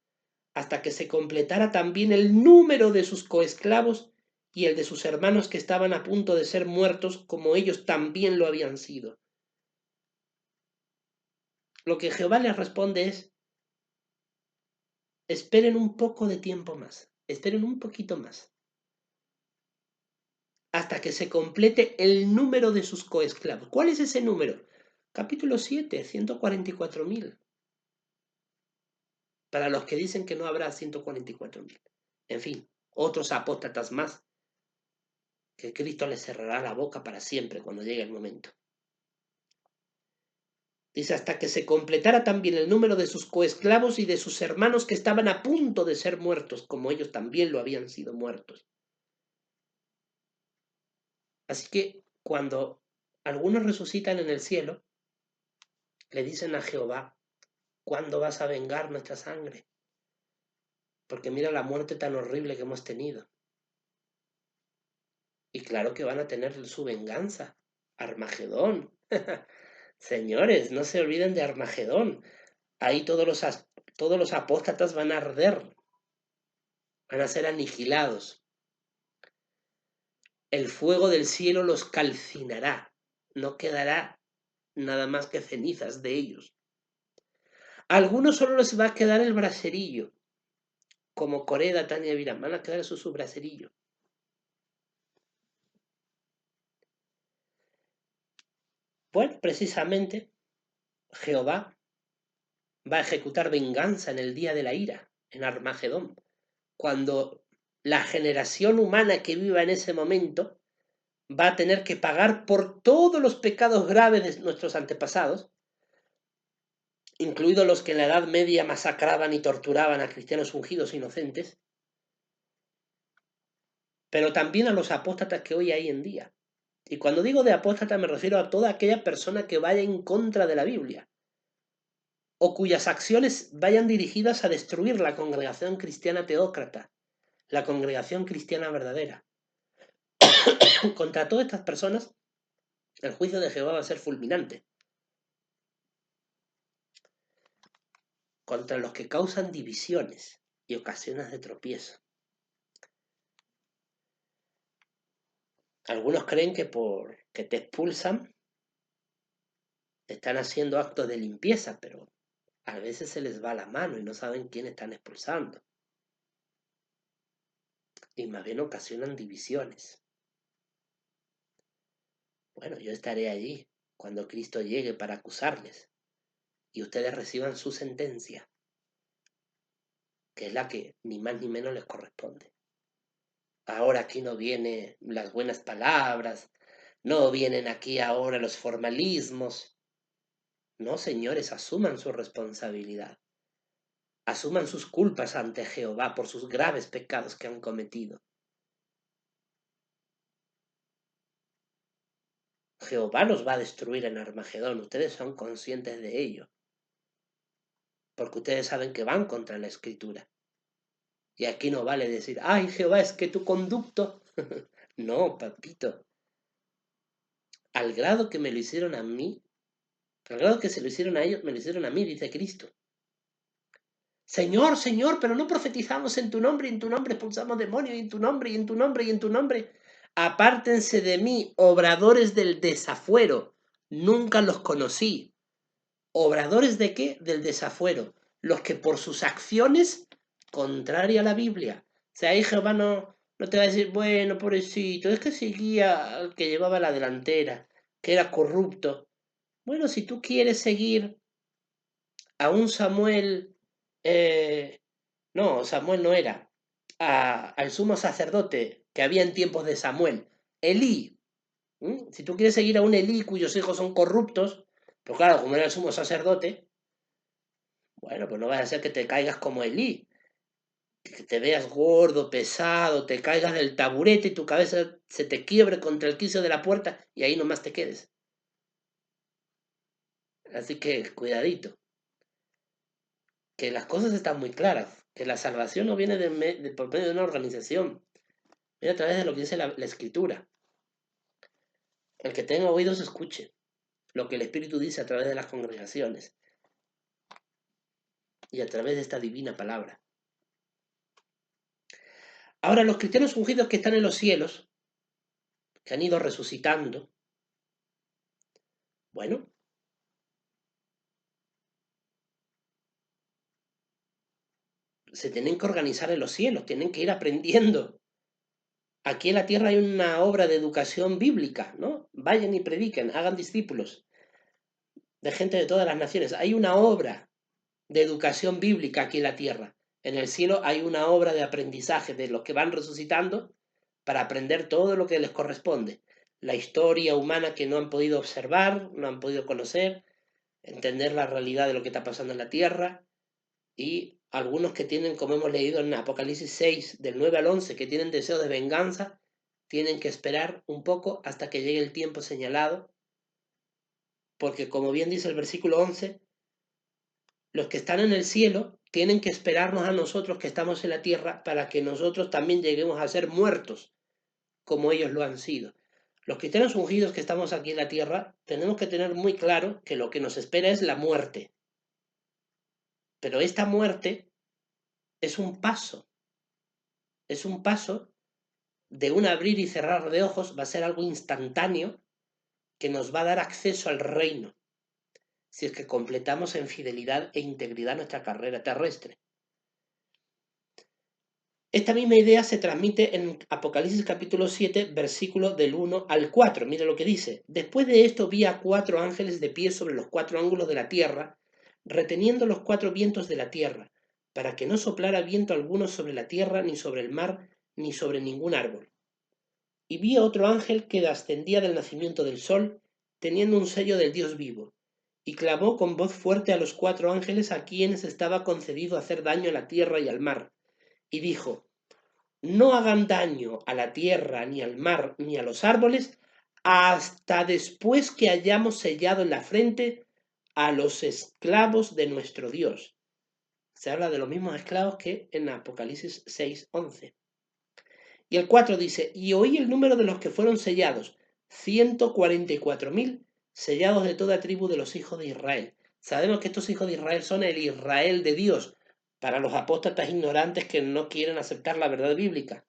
hasta que se completara también el número de sus coesclavos y el de sus hermanos que estaban a punto de ser muertos, como ellos también lo habían sido. lo que Jehová les responde es: esperen un poco de tiempo más, esperen un poquito más, hasta que se complete el número de sus coesclavos. ¿Cuál es ese número? Capítulo 7, 144.000. Para los que dicen que no habrá 144.000. En fin, otros apóstatas más, que Cristo les cerrará la boca para siempre cuando llegue el momento. Dice: hasta que se completara también el número de sus coesclavos y de sus hermanos que estaban a punto de ser muertos, como ellos también lo habían sido muertos. Así que cuando algunos resucitan en el cielo, le dicen a Jehová: ¿cuándo vas a vengar nuestra sangre? Porque mira la muerte tan horrible que hemos tenido. Y claro que van a tener su venganza. Armagedón. Señores, no se olviden de Armagedón. Ahí todos los apóstatas van a arder, van a ser aniquilados. El fuego del cielo los calcinará. No quedará nada más que cenizas de ellos. A algunos solo les va a quedar el braserillo, como Coré, Tania y Abiram. Van a quedar su braserillo. Pues precisamente Jehová va a ejecutar venganza en el día de la ira, en Armagedón, cuando la generación humana que viva en ese momento va a tener que pagar por todos los pecados graves de nuestros antepasados, incluidos los que en la Edad Media masacraban y torturaban a cristianos ungidos inocentes, pero también a los apóstatas que hoy hay en día. Y cuando digo de apóstata me refiero a toda aquella persona que vaya en contra de la Biblia, o cuyas acciones vayan dirigidas a destruir la congregación cristiana teócrata, la congregación cristiana verdadera. Contra todas estas personas, el juicio de Jehová va a ser fulminante. Contra los que causan divisiones y ocasiones de tropiezo. Algunos creen que porque te expulsan, están haciendo actos de limpieza, pero a veces se les va la mano y no saben quién están expulsando. Y más bien ocasionan divisiones. Bueno, yo estaré allí cuando Cristo llegue para acusarles y ustedes reciban su sentencia, que es la que ni más ni menos les corresponde. Ahora aquí no vienen las buenas palabras, no vienen aquí ahora los formalismos. No, señores, asuman su responsabilidad. Asuman sus culpas ante Jehová por sus graves pecados que han cometido. Jehová los va a destruir en Armagedón, ustedes son conscientes de ello, porque ustedes saben que van contra la Escritura. Y aquí no vale decir: ay, Jehová, es que tu conducto... No, papito. Al grado que me lo hicieron a mí, al grado que se lo hicieron a ellos, me lo hicieron a mí, dice Cristo. Señor, Señor, pero no profetizamos en tu nombre, y en tu nombre expulsamos demonios, y en tu nombre, y en tu nombre, y en tu nombre. Apártense de mí, obradores del desafuero. Nunca los conocí. ¿Obradores de qué? Del desafuero. Los que por sus acciones, contraria a la Biblia. O sea, ahí Jehová no te va a decir: bueno, pobrecito, es que seguía al que llevaba la delantera, que era corrupto. Bueno, si tú quieres seguir a un Samuel, no, Samuel no era, al sumo sacerdote que había en tiempos de Samuel, Elí. Si tú quieres seguir a un Elí cuyos hijos son corruptos, pero claro, como era el sumo sacerdote, bueno, pues no vaya a ser que te caigas como Elí, que te veas gordo, pesado, te caigas del taburete y tu cabeza se te quiebre contra el quicio de la puerta y ahí nomás te quedes. Así que cuidadito, que las cosas están muy claras, que la salvación no viene por medio de una organización, viene a través de lo que dice la Escritura. El que tenga oídos escuche lo que el Espíritu dice a través de las congregaciones y a través de esta divina palabra. Ahora, los cristianos ungidos que están en los cielos, que han ido resucitando, bueno, se tienen que organizar en los cielos, tienen que ir aprendiendo. Aquí en la tierra hay una obra de educación bíblica, ¿no? Vayan y prediquen, hagan discípulos de gente de todas las naciones. Hay una obra de educación bíblica aquí en la tierra. En el cielo hay una obra de aprendizaje de los que van resucitando para aprender todo lo que les corresponde. La historia humana que no han podido observar, no han podido conocer, entender la realidad de lo que está pasando en la tierra, y algunos que tienen, como hemos leído en Apocalipsis 6, del 9 al 11, que tienen deseo de venganza, tienen que esperar un poco hasta que llegue el tiempo señalado, porque como bien dice el versículo 11, los que están en el cielo tienen que esperarnos a nosotros que estamos en la tierra para que nosotros también lleguemos a ser muertos como ellos lo han sido. Los cristianos ungidos que estamos aquí en la tierra tenemos que tener muy claro que lo que nos espera es la muerte. Pero esta muerte es un paso de un abrir y cerrar de ojos, va a ser algo instantáneo que nos va a dar acceso al reino, si es que completamos en fidelidad e integridad nuestra carrera terrestre. Esta misma idea se transmite en Apocalipsis capítulo 7, versículo del 1 al 4. Mira lo que dice. Después de esto vi a 4 ángeles de pie sobre los 4 ángulos de la tierra, reteniendo los 4 vientos de la tierra, para que no soplara viento alguno sobre la tierra, ni sobre el mar, ni sobre ningún árbol. Y vi a otro ángel que ascendía del nacimiento del sol, teniendo un sello del Dios vivo, y clamó con voz fuerte a los 4 ángeles a quienes estaba concedido hacer daño a la tierra y al mar, y dijo: no hagan daño a la tierra, ni al mar, ni a los árboles, hasta después que hayamos sellado en la frente a los esclavos de nuestro Dios. Se habla de los mismos esclavos que en Apocalipsis 6:11. Y el 4 dice: y oí el número de los que fueron sellados, 144.000, sellados de toda tribu de los hijos de Israel. Sabemos que estos hijos de Israel son el Israel de Dios, para los apóstatas ignorantes que no quieren aceptar la verdad bíblica.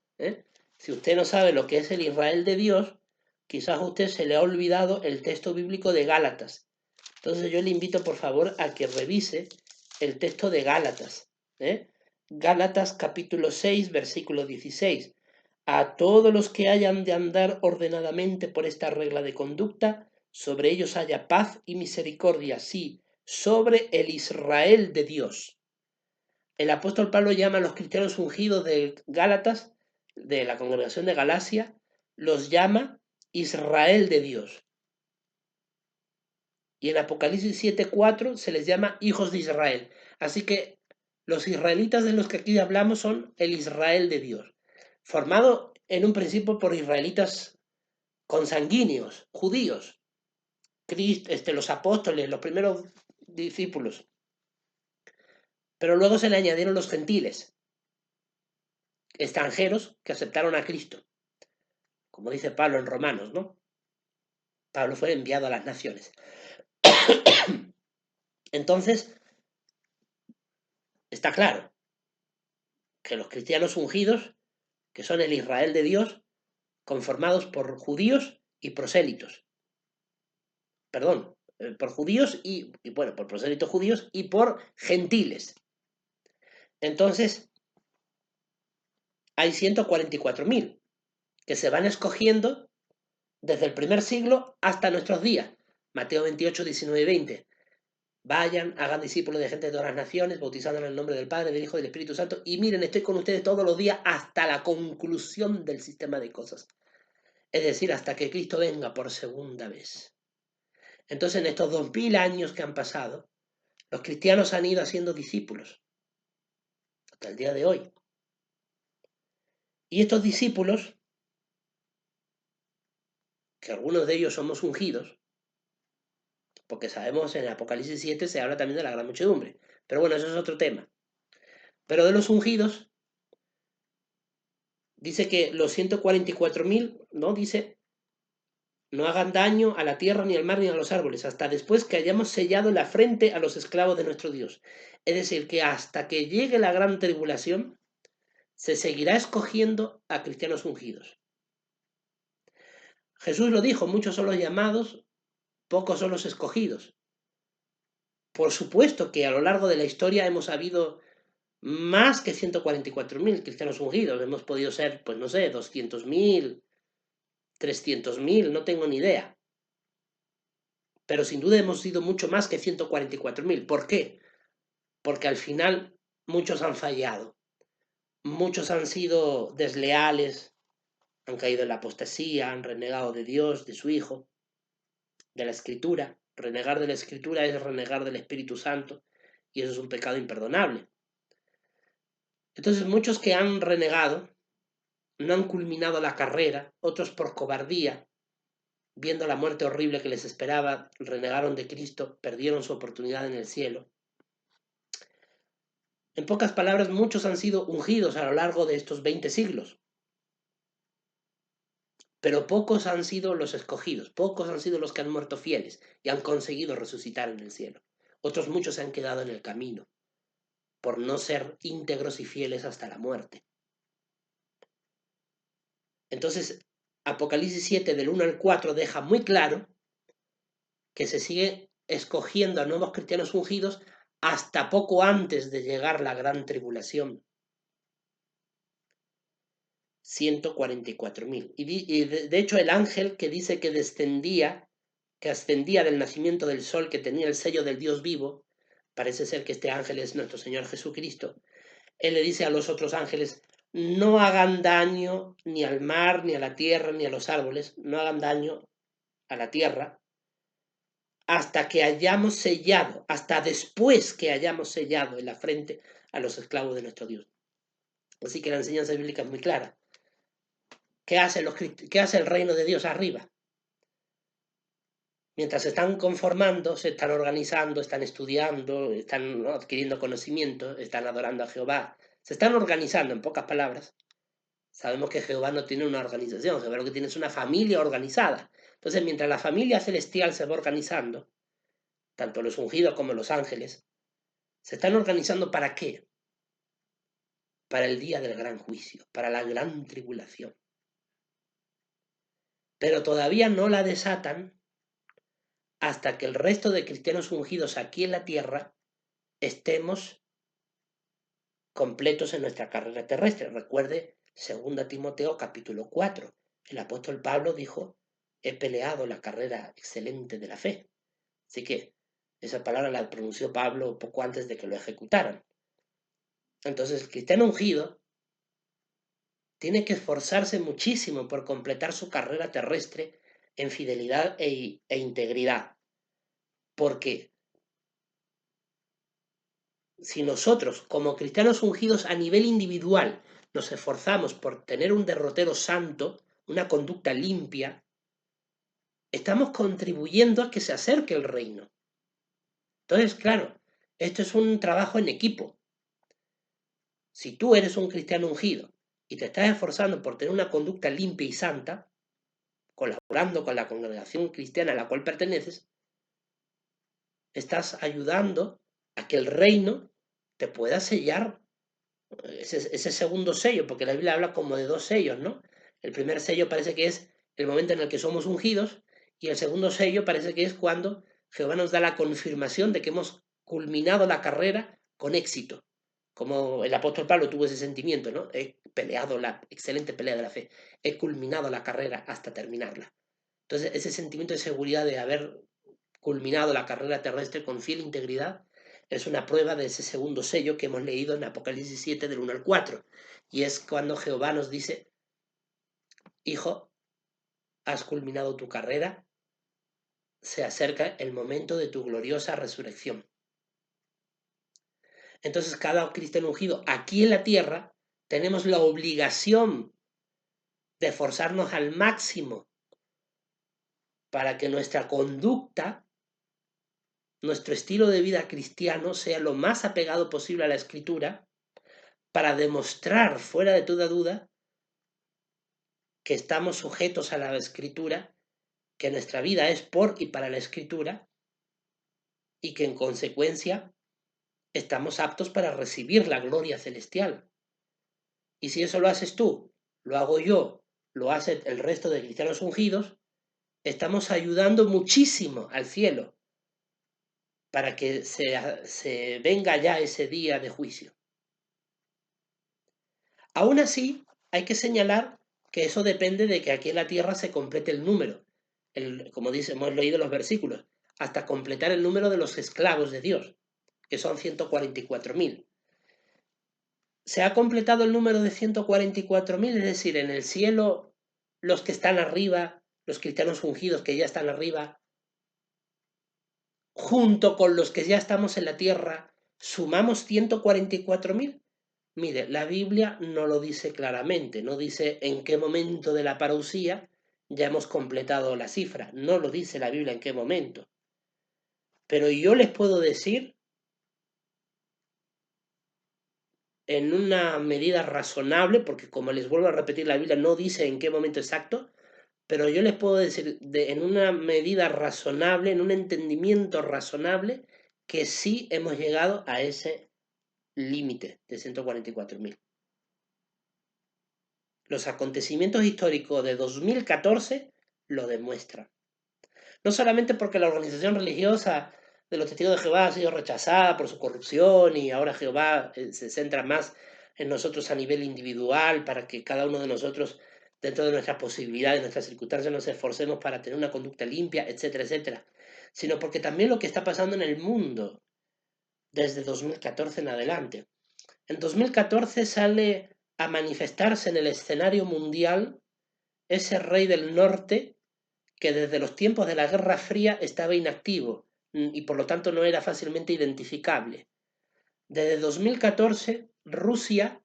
Si usted no sabe lo que es el Israel de Dios, quizás a usted se le ha olvidado el texto bíblico de Gálatas. Entonces yo le invito por favor a que revise el texto de Gálatas. Gálatas capítulo 6, versículo 16. A todos los que hayan de andar ordenadamente por esta regla de conducta, sobre ellos haya paz y misericordia, sí, sobre el Israel de Dios. El apóstol Pablo llama a los cristianos ungidos de Gálatas, de la congregación de Galacia, los llama Israel de Dios. Y en Apocalipsis 7:4 se les llama hijos de Israel. Así que los israelitas de los que aquí hablamos son el Israel de Dios, formado en un principio por israelitas consanguíneos, judíos, los apóstoles, los primeros discípulos. Pero luego se le añadieron los gentiles, extranjeros que aceptaron a Cristo. Como dice Pablo en Romanos, ¿no? Pablo fue enviado a las naciones. Entonces, está claro que los cristianos ungidos, que son el Israel de Dios, conformados por judíos y prosélitos. Perdón, por judíos bueno, por prosélitos judíos y por gentiles. Entonces, hay 144.000 que se van escogiendo desde el primer siglo hasta nuestros días. Mateo 28, 19 y 20. Vayan, hagan discípulos de gente de todas las naciones, bautizándolos en el nombre del Padre, del Hijo y del Espíritu Santo. Y miren, estoy con ustedes todos los días hasta la conclusión del sistema de cosas. Es decir, hasta que Cristo venga por segunda vez. Entonces, en estos 2000 años que han pasado, los cristianos han ido haciendo discípulos hasta el día de hoy. Y estos discípulos, que algunos de ellos somos ungidos, porque sabemos en Apocalipsis 7 se habla también de la gran muchedumbre. Pero bueno, eso es otro tema. Pero de los ungidos, dice que los 144.000, ¿no? Dice, no hagan daño a la tierra, ni al mar, ni a los árboles, hasta después que hayamos sellado la frente a los esclavos de nuestro Dios. Es decir, que hasta que llegue la gran tribulación, se seguirá escogiendo a cristianos ungidos. Jesús lo dijo, muchos son los llamados, pocos son los escogidos. Por supuesto que a lo largo de la historia hemos habido más que 144.000 cristianos ungidos. Hemos podido ser, pues no sé, 200.000, 300.000, no tengo ni idea. Pero sin duda hemos sido mucho más que 144.000. ¿Por qué? Porque al final muchos han fallado. Muchos han sido desleales, han caído en la apostasía, han renegado de Dios, de su Hijo, de la Escritura. Renegar de la Escritura es renegar del Espíritu Santo, y eso es un pecado imperdonable. Entonces, muchos que han renegado no han culminado la carrera, otros por cobardía, viendo la muerte horrible que les esperaba, renegaron de Cristo, perdieron su oportunidad en el cielo. En pocas palabras, muchos han sido ungidos a lo largo de estos 20 siglos, pero pocos han sido los escogidos, pocos han sido los que han muerto fieles y han conseguido resucitar en el cielo. Otros muchos se han quedado en el camino por no ser íntegros y fieles hasta la muerte. Entonces, Apocalipsis 7 del 1 al 4 deja muy claro que se sigue escogiendo a nuevos cristianos ungidos hasta poco antes de llegar la gran tribulación. 144.000. Y de hecho el ángel que dice que ascendía del nacimiento del sol, que tenía el sello del Dios vivo, parece ser que este ángel es nuestro Señor Jesucristo. Él le dice a los otros ángeles: no hagan daño ni al mar, ni a la tierra, ni a los árboles, no hagan daño a la tierra, hasta que hayamos sellado, hasta después que hayamos sellado en la frente a los esclavos de nuestro Dios. Así que la enseñanza bíblica es muy clara. ¿Qué hace el reino de Dios arriba? Mientras se están conformando, se están organizando, están estudiando, están adquiriendo conocimiento, están adorando a Jehová, se están organizando, en pocas palabras. Sabemos que Jehová no tiene una organización, Jehová lo que tiene es una familia organizada. Entonces, mientras la familia celestial se va organizando, tanto los ungidos como los ángeles, se están organizando ¿para qué? Para el día del gran juicio, para la gran tribulación. Pero todavía no la desatan hasta que el resto de cristianos ungidos aquí en la tierra estemos completos en nuestra carrera terrestre. Recuerde 2 Timoteo capítulo 4. El apóstol Pablo dijo: he peleado la carrera excelente de la fe. Así que esa palabra la pronunció Pablo poco antes de que lo ejecutaran. Entonces el cristiano ungido tiene que esforzarse muchísimo por completar su carrera terrestre en fidelidad e integridad. Porque si nosotros, como cristianos ungidos a nivel individual, nos esforzamos por tener un derrotero santo, una conducta limpia, estamos contribuyendo a que se acerque el reino. Entonces, claro, esto es un trabajo en equipo. Si tú eres un cristiano ungido y te estás esforzando por tener una conducta limpia y santa, colaborando con la congregación cristiana a la cual perteneces, estás ayudando a que el reino te pueda sellar ese segundo sello, porque la Biblia habla como de dos sellos, ¿no? El primer sello parece que es el momento en el que somos ungidos, y el segundo sello parece que es cuando Jehová nos da la confirmación de que hemos culminado la carrera con éxito, como el apóstol Pablo tuvo ese sentimiento, ¿no? He peleado la excelente pelea de la fe, he culminado la carrera hasta terminarla. Entonces, ese sentimiento de seguridad de haber culminado la carrera terrestre con fiel integridad es una prueba de ese segundo sello que hemos leído en Apocalipsis 7 del 1 al 4. Y es cuando Jehová nos dice: hijo, has culminado tu carrera, se acerca el momento de tu gloriosa resurrección. Entonces, cada cristiano ungido aquí en la tierra tenemos la obligación de esforzarnos al máximo para que nuestra conducta, nuestro estilo de vida cristiano sea lo más apegado posible a la Escritura, para demostrar fuera de toda duda que estamos sujetos a la Escritura, que nuestra vida es por y para la Escritura, y que en consecuencia estamos aptos para recibir la gloria celestial. Y si eso lo haces tú, lo hago yo, lo hace el resto de cristianos ungidos, estamos ayudando muchísimo al cielo para que se venga ya ese día de juicio. Aún así, hay que señalar que eso depende de que aquí en la tierra se complete el número, como dice, hemos leído los versículos, hasta completar el número de los esclavos de Dios, que son 144.000. Se ha completado el número de 144.000, es decir, en el cielo los que están arriba, los cristianos ungidos que ya están arriba, junto con los que ya estamos en la tierra, sumamos 144.000. Mire, la Biblia no lo dice claramente, no dice en qué momento de la parusía ya hemos completado la cifra, no lo dice la Biblia en qué momento. Pero yo les puedo decir, en una medida razonable, porque como les vuelvo a repetir, la Biblia no dice en qué momento exacto, pero yo les puedo decir en una medida razonable, en un entendimiento razonable, que sí hemos llegado a ese límite de 144.000. Los acontecimientos históricos de 2014 lo demuestran. No solamente porque la organización religiosa de los Testigos de Jehová ha sido rechazada por su corrupción y ahora Jehová se centra más en nosotros a nivel individual para que cada uno de nosotros, dentro de nuestras posibilidades, nuestras circunstancias, nos esforcemos para tener una conducta limpia, etcétera, etcétera, sino porque también lo que está pasando en el mundo desde 2014 en adelante. En 2014 sale a manifestarse en el escenario mundial ese rey del norte que desde los tiempos de la Guerra Fría estaba inactivo y por lo tanto no era fácilmente identificable. Desde 2014, Rusia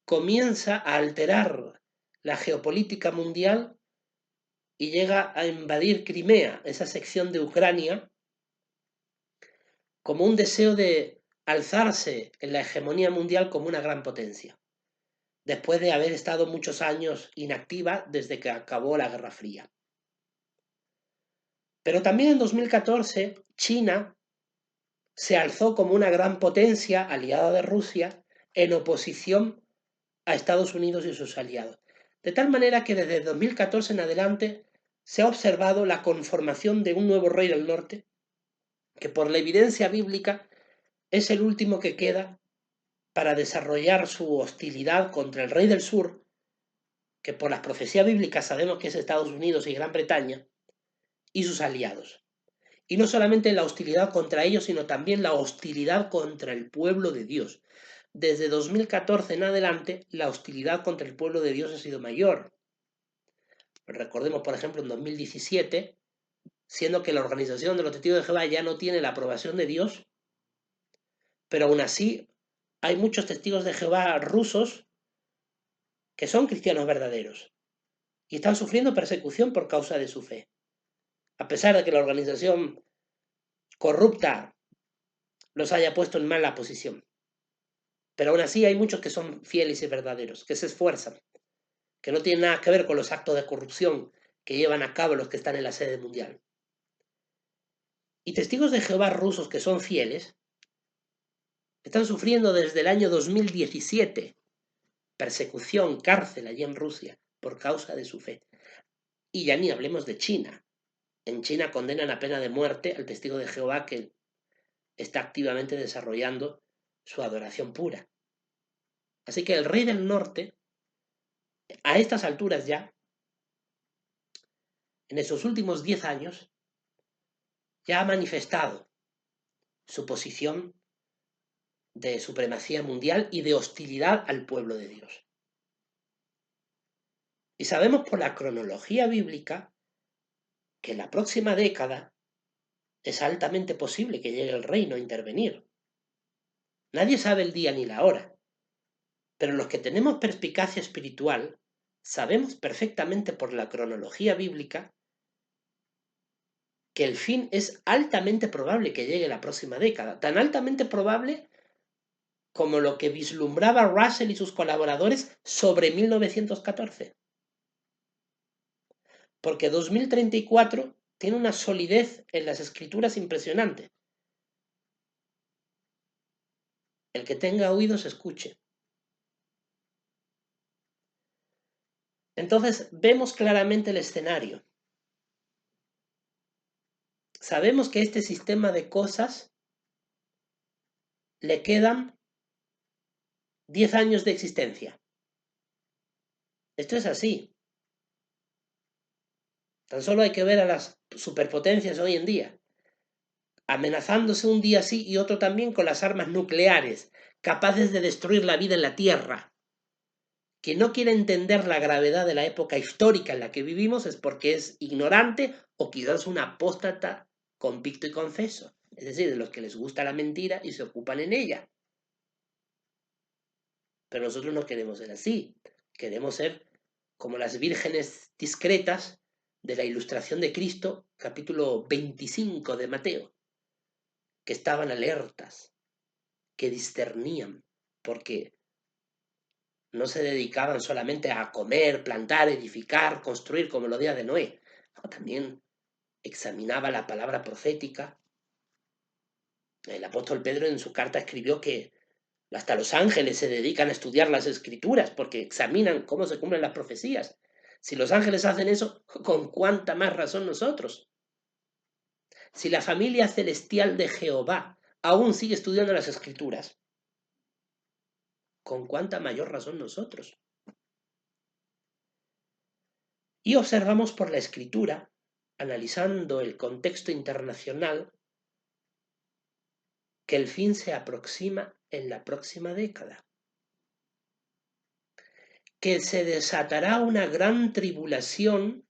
comienza a alterar la geopolítica mundial y llega a invadir Crimea, esa sección de Ucrania, como un deseo de alzarse en la hegemonía mundial como una gran potencia, después de haber estado muchos años inactiva desde que acabó la Guerra Fría. Pero también en 2014, China se alzó como una gran potencia aliada de Rusia en oposición a Estados Unidos y sus aliados. De tal manera que desde 2014 en adelante se ha observado la conformación de un nuevo rey del norte, que por la evidencia bíblica es el último que queda para desarrollar su hostilidad contra el rey del sur, que por las profecías bíblicas sabemos que es Estados Unidos y Gran Bretaña, y sus aliados. Y no solamente la hostilidad contra ellos, sino también la hostilidad contra el pueblo de Dios. Desde 2014 en adelante, la hostilidad contra el pueblo de Dios ha sido mayor. Recordemos, por ejemplo, en 2017, siendo que la organización de los Testigos de Jehová ya no tiene la aprobación de Dios, pero aún así hay muchos testigos de Jehová rusos que son cristianos verdaderos y están sufriendo persecución por causa de su fe. A pesar de que la organización corrupta los haya puesto en mala posición. Pero aún así hay muchos que son fieles y verdaderos, que se esfuerzan, que no tienen nada que ver con los actos de corrupción que llevan a cabo los que están en la sede mundial. Y testigos de Jehová rusos que son fieles están sufriendo desde el año 2017 persecución, cárcel allí en Rusia por causa de su fe. Y ya ni hablemos de China. En China condenan a pena de muerte al testigo de Jehová que está activamente desarrollando su adoración pura. Así que el rey del norte, a estas alturas ya, en esos últimos 10 años, ya ha manifestado su posición de supremacía mundial y de hostilidad al pueblo de Dios. Y sabemos por la cronología bíblica que en la próxima década es altamente posible que llegue el reino a intervenir. Nadie sabe el día ni la hora, pero los que tenemos perspicacia espiritual sabemos perfectamente por la cronología bíblica que el fin es altamente probable que llegue la próxima década, tan altamente probable como lo que vislumbraba Russell y sus colaboradores sobre 1914. Porque 2034 tiene una solidez en las escrituras impresionante. El que tenga oídos escuche. Entonces vemos claramente el escenario. Sabemos que este sistema de cosas le quedan 10 años de existencia. Esto es así. Tan solo hay que ver a las superpotencias hoy en día, amenazándose un día sí y otro también con las armas nucleares, capaces de destruir la vida en la Tierra. Quien no quiere entender la gravedad de la época histórica en la que vivimos es porque es ignorante o quizás un apóstata convicto y confeso, es decir, de los que les gusta la mentira y se ocupan en ella. Pero nosotros no queremos ser así, queremos ser como las vírgenes discretas de la ilustración de Cristo, capítulo 25 de Mateo, que estaban alertas, que discernían, porque no se dedicaban solamente a comer, plantar, edificar, construir como los días de Noé. No, también examinaba la palabra profética. El apóstol Pedro en su carta escribió que hasta los ángeles se dedican a estudiar las escrituras porque examinan cómo se cumplen las profecías. Si los ángeles hacen eso, ¿con cuánta más razón nosotros? Si la familia celestial de Jehová aún sigue estudiando las escrituras, ¿con cuánta mayor razón nosotros? Y observamos por la escritura, analizando el contexto internacional, que el fin se aproxima en la próxima década, que se desatará una gran tribulación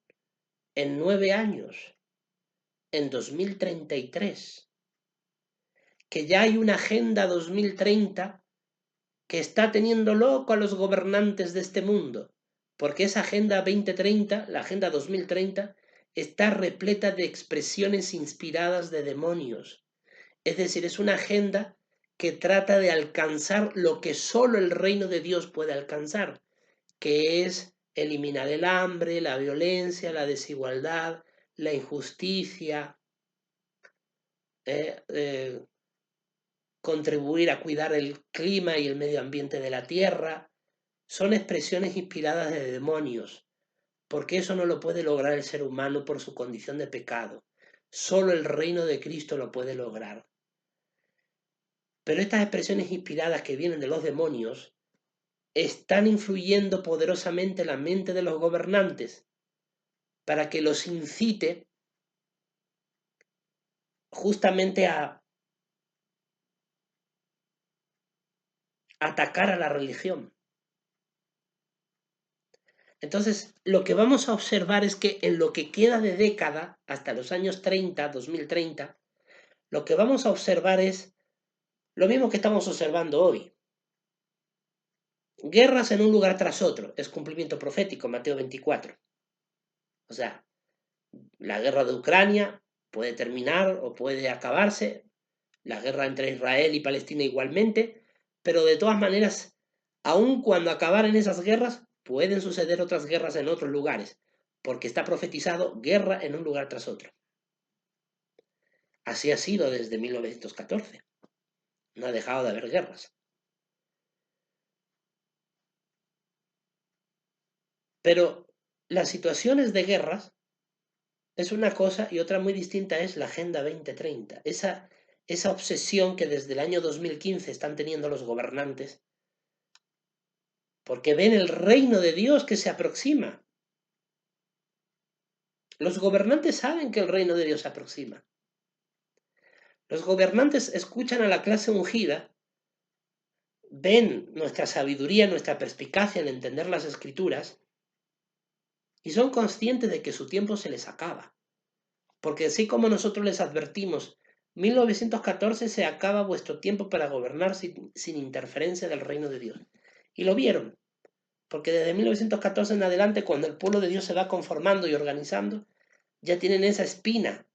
en 9 años, en 2033, que ya hay una Agenda 2030 que está teniendo loco a los gobernantes de este mundo, porque esa Agenda 2030, la Agenda 2030, está repleta de expresiones inspiradas de demonios. Es decir, es una agenda que trata de alcanzar lo que solo el reino de Dios puede alcanzar, que es eliminar el hambre, la violencia, la desigualdad, la injusticia, contribuir a cuidar el clima y el medio ambiente de la tierra. Son expresiones inspiradas de demonios, porque eso no lo puede lograr el ser humano por su condición de pecado. Solo el reino de Cristo lo puede lograr. Pero estas expresiones inspiradas que vienen de los demonios están influyendo poderosamente en la mente de los gobernantes para que los incite justamente a atacar a la religión. Entonces, lo que vamos a observar es que en lo que queda de década, hasta los años 30, 2030, lo que vamos a observar es lo mismo que estamos observando hoy. Guerras en un lugar tras otro, es cumplimiento profético, Mateo 24. O sea, la guerra de Ucrania puede terminar o puede acabarse, la guerra entre Israel y Palestina igualmente, pero de todas maneras, aun cuando acabaran esas guerras, pueden suceder otras guerras en otros lugares, porque está profetizado guerra en un lugar tras otro. Así ha sido desde 1914. No ha dejado de haber guerras. Pero las situaciones de guerras es una cosa y otra muy distinta es la Agenda 2030. Esa obsesión que desde el año 2015 están teniendo los gobernantes porque ven el reino de Dios que se aproxima. Los gobernantes saben que el reino de Dios se aproxima. Los gobernantes escuchan a la clase ungida, ven nuestra sabiduría, nuestra perspicacia en entender las escrituras y son conscientes de que su tiempo se les acaba. Porque así como nosotros les advertimos, 1914 se acaba vuestro tiempo para gobernar sin interferencia del reino de Dios. Y lo vieron, porque desde 1914 en adelante, cuando el pueblo de Dios se va conformando y organizando, ya tienen esa espina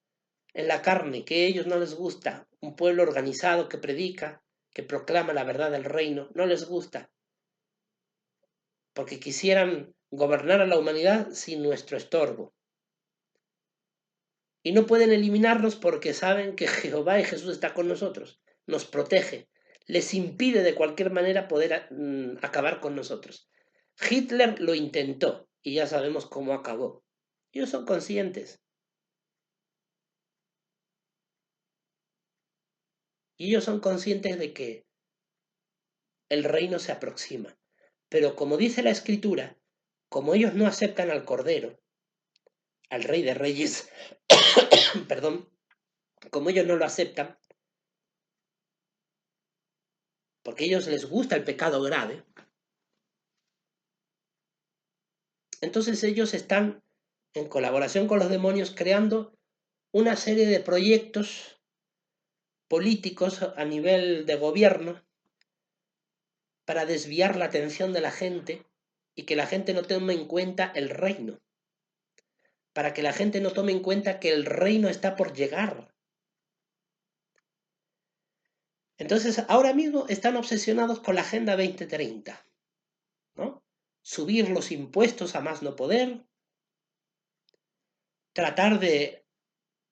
en la carne que a ellos no les gusta. Un pueblo organizado que predica, que proclama la verdad del reino, no les gusta, porque quisieran gobernar a la humanidad sin nuestro estorbo. Y no pueden eliminarnos porque saben que Jehová y Jesús está con nosotros, nos protege, les impide de cualquier manera poder acabar con nosotros. Hitler lo intentó y ya sabemos cómo acabó. Ellos son conscientes. Y ellos son conscientes de que el reino se aproxima. Pero como dice la Escritura, como ellos no aceptan al Cordero, al Rey de Reyes, perdón, como ellos no lo aceptan, porque a ellos les gusta el pecado grave, entonces ellos están en colaboración con los demonios creando una serie de proyectos políticos a nivel de gobierno para desviar la atención de la gente y que la gente no tome en cuenta el reino, para que la gente no tome en cuenta que el reino está por llegar. Entonces, ahora mismo están obsesionados con la Agenda 2030, ¿no? Subir los impuestos a más no poder, tratar de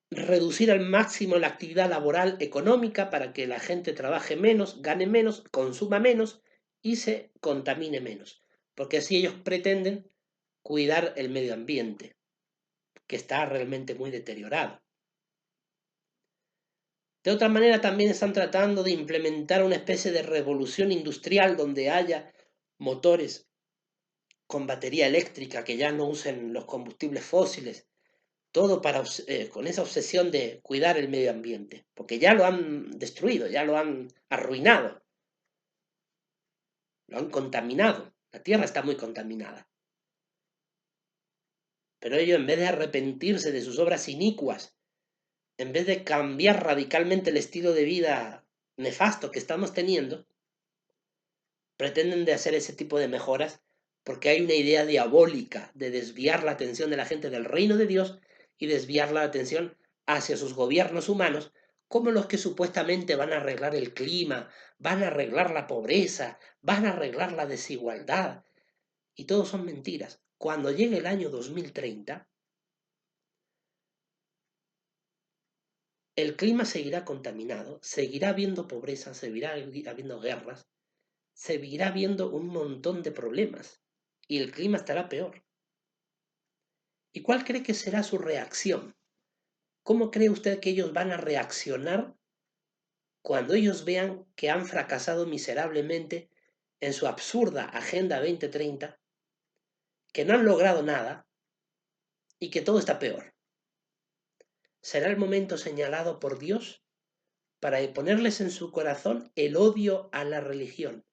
reducir al máximo la actividad laboral económica para que la gente trabaje menos, gane menos, consuma menos y se contamine menos. Porque así ellos pretenden cuidar el medio ambiente, que está realmente muy deteriorado. De otra manera, también están tratando de implementar una especie de revolución industrial donde haya motores con batería eléctrica que ya no usen los combustibles fósiles, todo con esa obsesión de cuidar el medio ambiente, porque ya lo han destruido, ya lo han arruinado, lo han contaminado, la tierra está muy contaminada. Pero ellos, en vez de arrepentirse de sus obras inicuas, en vez de cambiar radicalmente el estilo de vida nefasto que estamos teniendo, pretenden de hacer ese tipo de mejoras porque hay una idea diabólica de desviar la atención de la gente del reino de Dios y desviar la atención hacia sus gobiernos humanos, como los que supuestamente van a arreglar el clima, van a arreglar la pobreza, van a arreglar la desigualdad. Y todo son mentiras. Cuando llegue el año 2030, el clima seguirá contaminado, seguirá habiendo pobreza, seguirá habiendo guerras, seguirá habiendo un montón de problemas y el clima estará peor. ¿Y cuál cree que será su reacción? ¿Cómo cree usted que ellos van a reaccionar cuando ellos vean que han fracasado miserablemente en su absurda Agenda 2030, que no han logrado nada y que todo está peor? ¿Será el momento señalado por Dios para ponerles en su corazón el odio a la religión?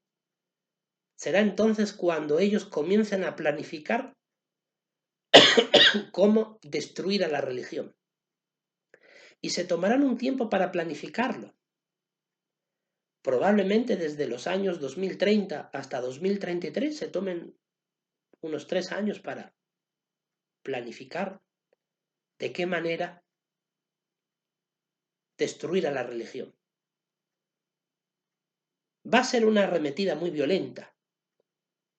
Será entonces cuando ellos comiencen a planificar cómo destruir a la religión. Y se tomarán un tiempo para planificarlo. Probablemente desde los años 2030 hasta 2033 se tomen unos 3 años para planificar de qué manera destruir a la religión. Va a ser una arremetida muy violenta.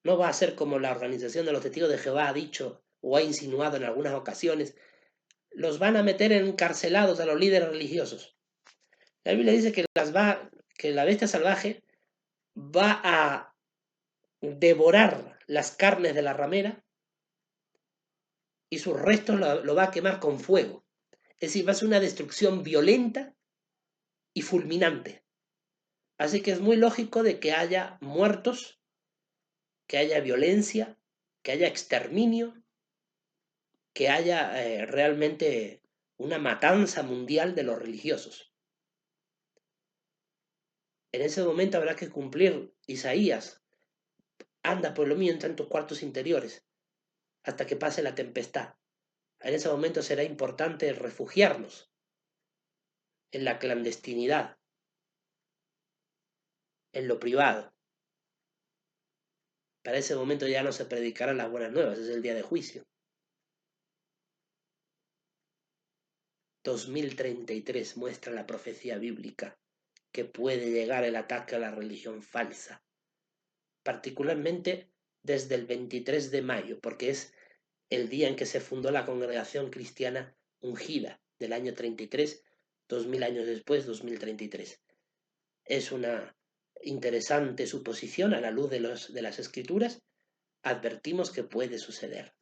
No va a ser como la Organización de los Testigos de Jehová ha dicho o ha insinuado en algunas ocasiones. Los van a meter encarcelados a los líderes religiosos. La Biblia dice que la bestia salvaje va a devorar las carnes de la ramera y sus restos lo va a quemar con fuego. Es decir, va a ser una destrucción violenta y fulminante. Así que es muy lógico de que haya muertos, que haya violencia, que haya exterminio, que haya realmente una matanza mundial de los religiosos. En ese momento habrá que cumplir Isaías. Anda, pueblo mío, entra en tus cuartos interiores hasta que pase la tempestad. En ese momento será importante refugiarnos en la clandestinidad, en lo privado. Para ese momento ya no se predicarán las buenas nuevas, es el día de juicio. 2033 muestra la profecía bíblica que puede llegar el ataque a la religión falsa, particularmente desde el 23 de mayo, porque es el día en que se fundó la congregación cristiana ungida del año 33, 2000 años después, 2033. Es una interesante suposición a la luz de las escrituras. Advertimos que puede suceder.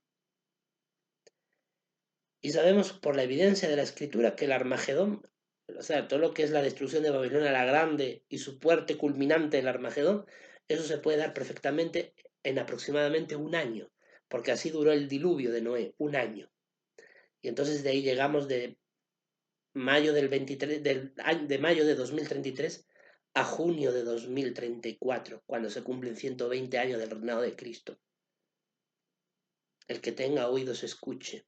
Y sabemos por la evidencia de la escritura que el Armagedón, o sea, todo lo que es la destrucción de Babilonia la Grande y su puerta culminante, el Armagedón, eso se puede dar perfectamente en aproximadamente un año. porque así duró el diluvio de Noé, 1 año. Y entonces de ahí llegamos de mayo del 23, de mayo de 2033 a junio de 2034, cuando se cumplen 120 años del reinado de Cristo. El que tenga oídos escuche.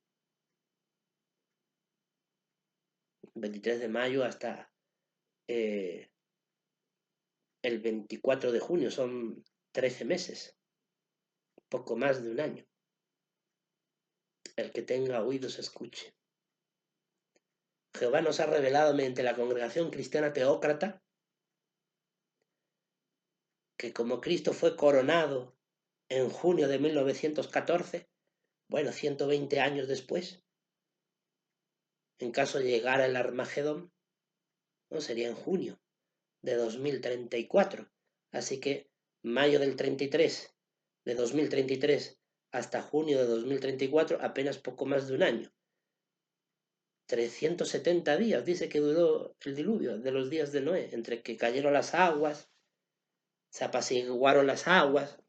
23 de mayo hasta el 24 de junio, son 13 meses, poco más de 1 año. El que tenga oídos escuche. Jehová nos ha revelado mediante la Congregación Cristiana Teócrata que como Cristo fue coronado en junio de 1914, bueno, 120 años después, en caso de llegar al Armagedón, no sería en junio de 2034. Así que mayo del 33, de 2033 hasta junio de 2034, apenas poco más de 1 año. 370 días dice que duró el diluvio de los días de Noé, entre que cayeron las aguas, se apaciguaron las aguas,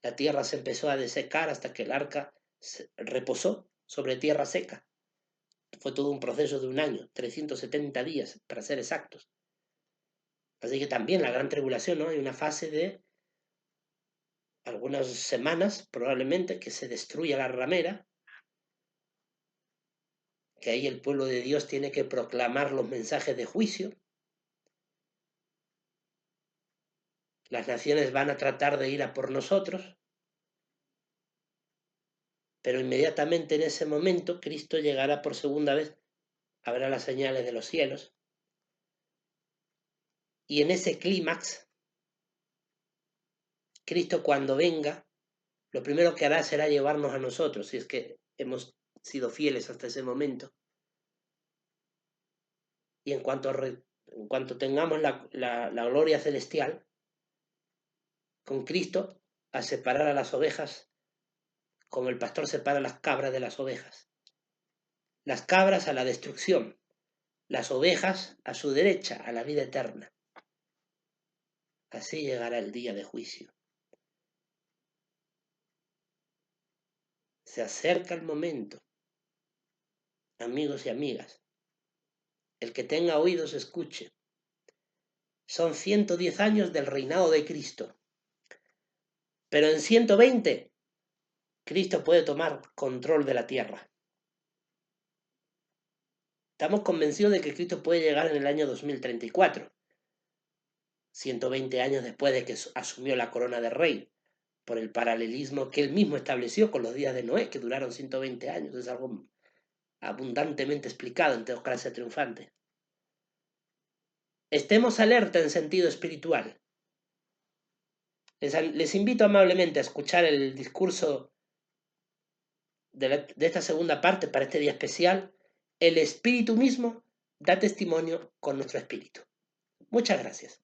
la tierra se empezó a desecar hasta que el arca reposó sobre tierra seca. Fue todo un proceso de 1 año, 370 días para ser exactos. Así que también la gran tribulación, ¿no? Hay una fase de algunas semanas, probablemente, que se destruya la ramera, que ahí el pueblo de Dios tiene que proclamar los mensajes de juicio. Las naciones van a tratar de ir a por nosotros, pero inmediatamente en ese momento Cristo llegará por segunda vez, habrá las señales de los cielos, y en ese clímax, Cristo cuando venga, lo primero que hará será llevarnos a nosotros, si es que hemos sido fieles hasta ese momento. Y en cuanto tengamos la gloria celestial, con Cristo, a separar a las ovejas, como el pastor separa las cabras de las ovejas. Las cabras a la destrucción, las ovejas a su derecha, a la vida eterna. Así llegará el día de juicio. Se acerca el momento, amigos y amigas. El que tenga oídos escuche. Son 110 años del reinado de Cristo. Pero en 120, Cristo puede tomar control de la tierra. Estamos convencidos de que Cristo puede llegar en el año 2034, 120 años después de que asumió la corona de rey, por el paralelismo que él mismo estableció con los días de Noé, que duraron 120 años. Es algo abundantemente explicado en Teocracia Triunfante. Estemos alerta en sentido espiritual. Les invito amablemente a escuchar el discurso de esta segunda parte para este día especial. El Espíritu mismo da testimonio con nuestro espíritu. Muchas gracias.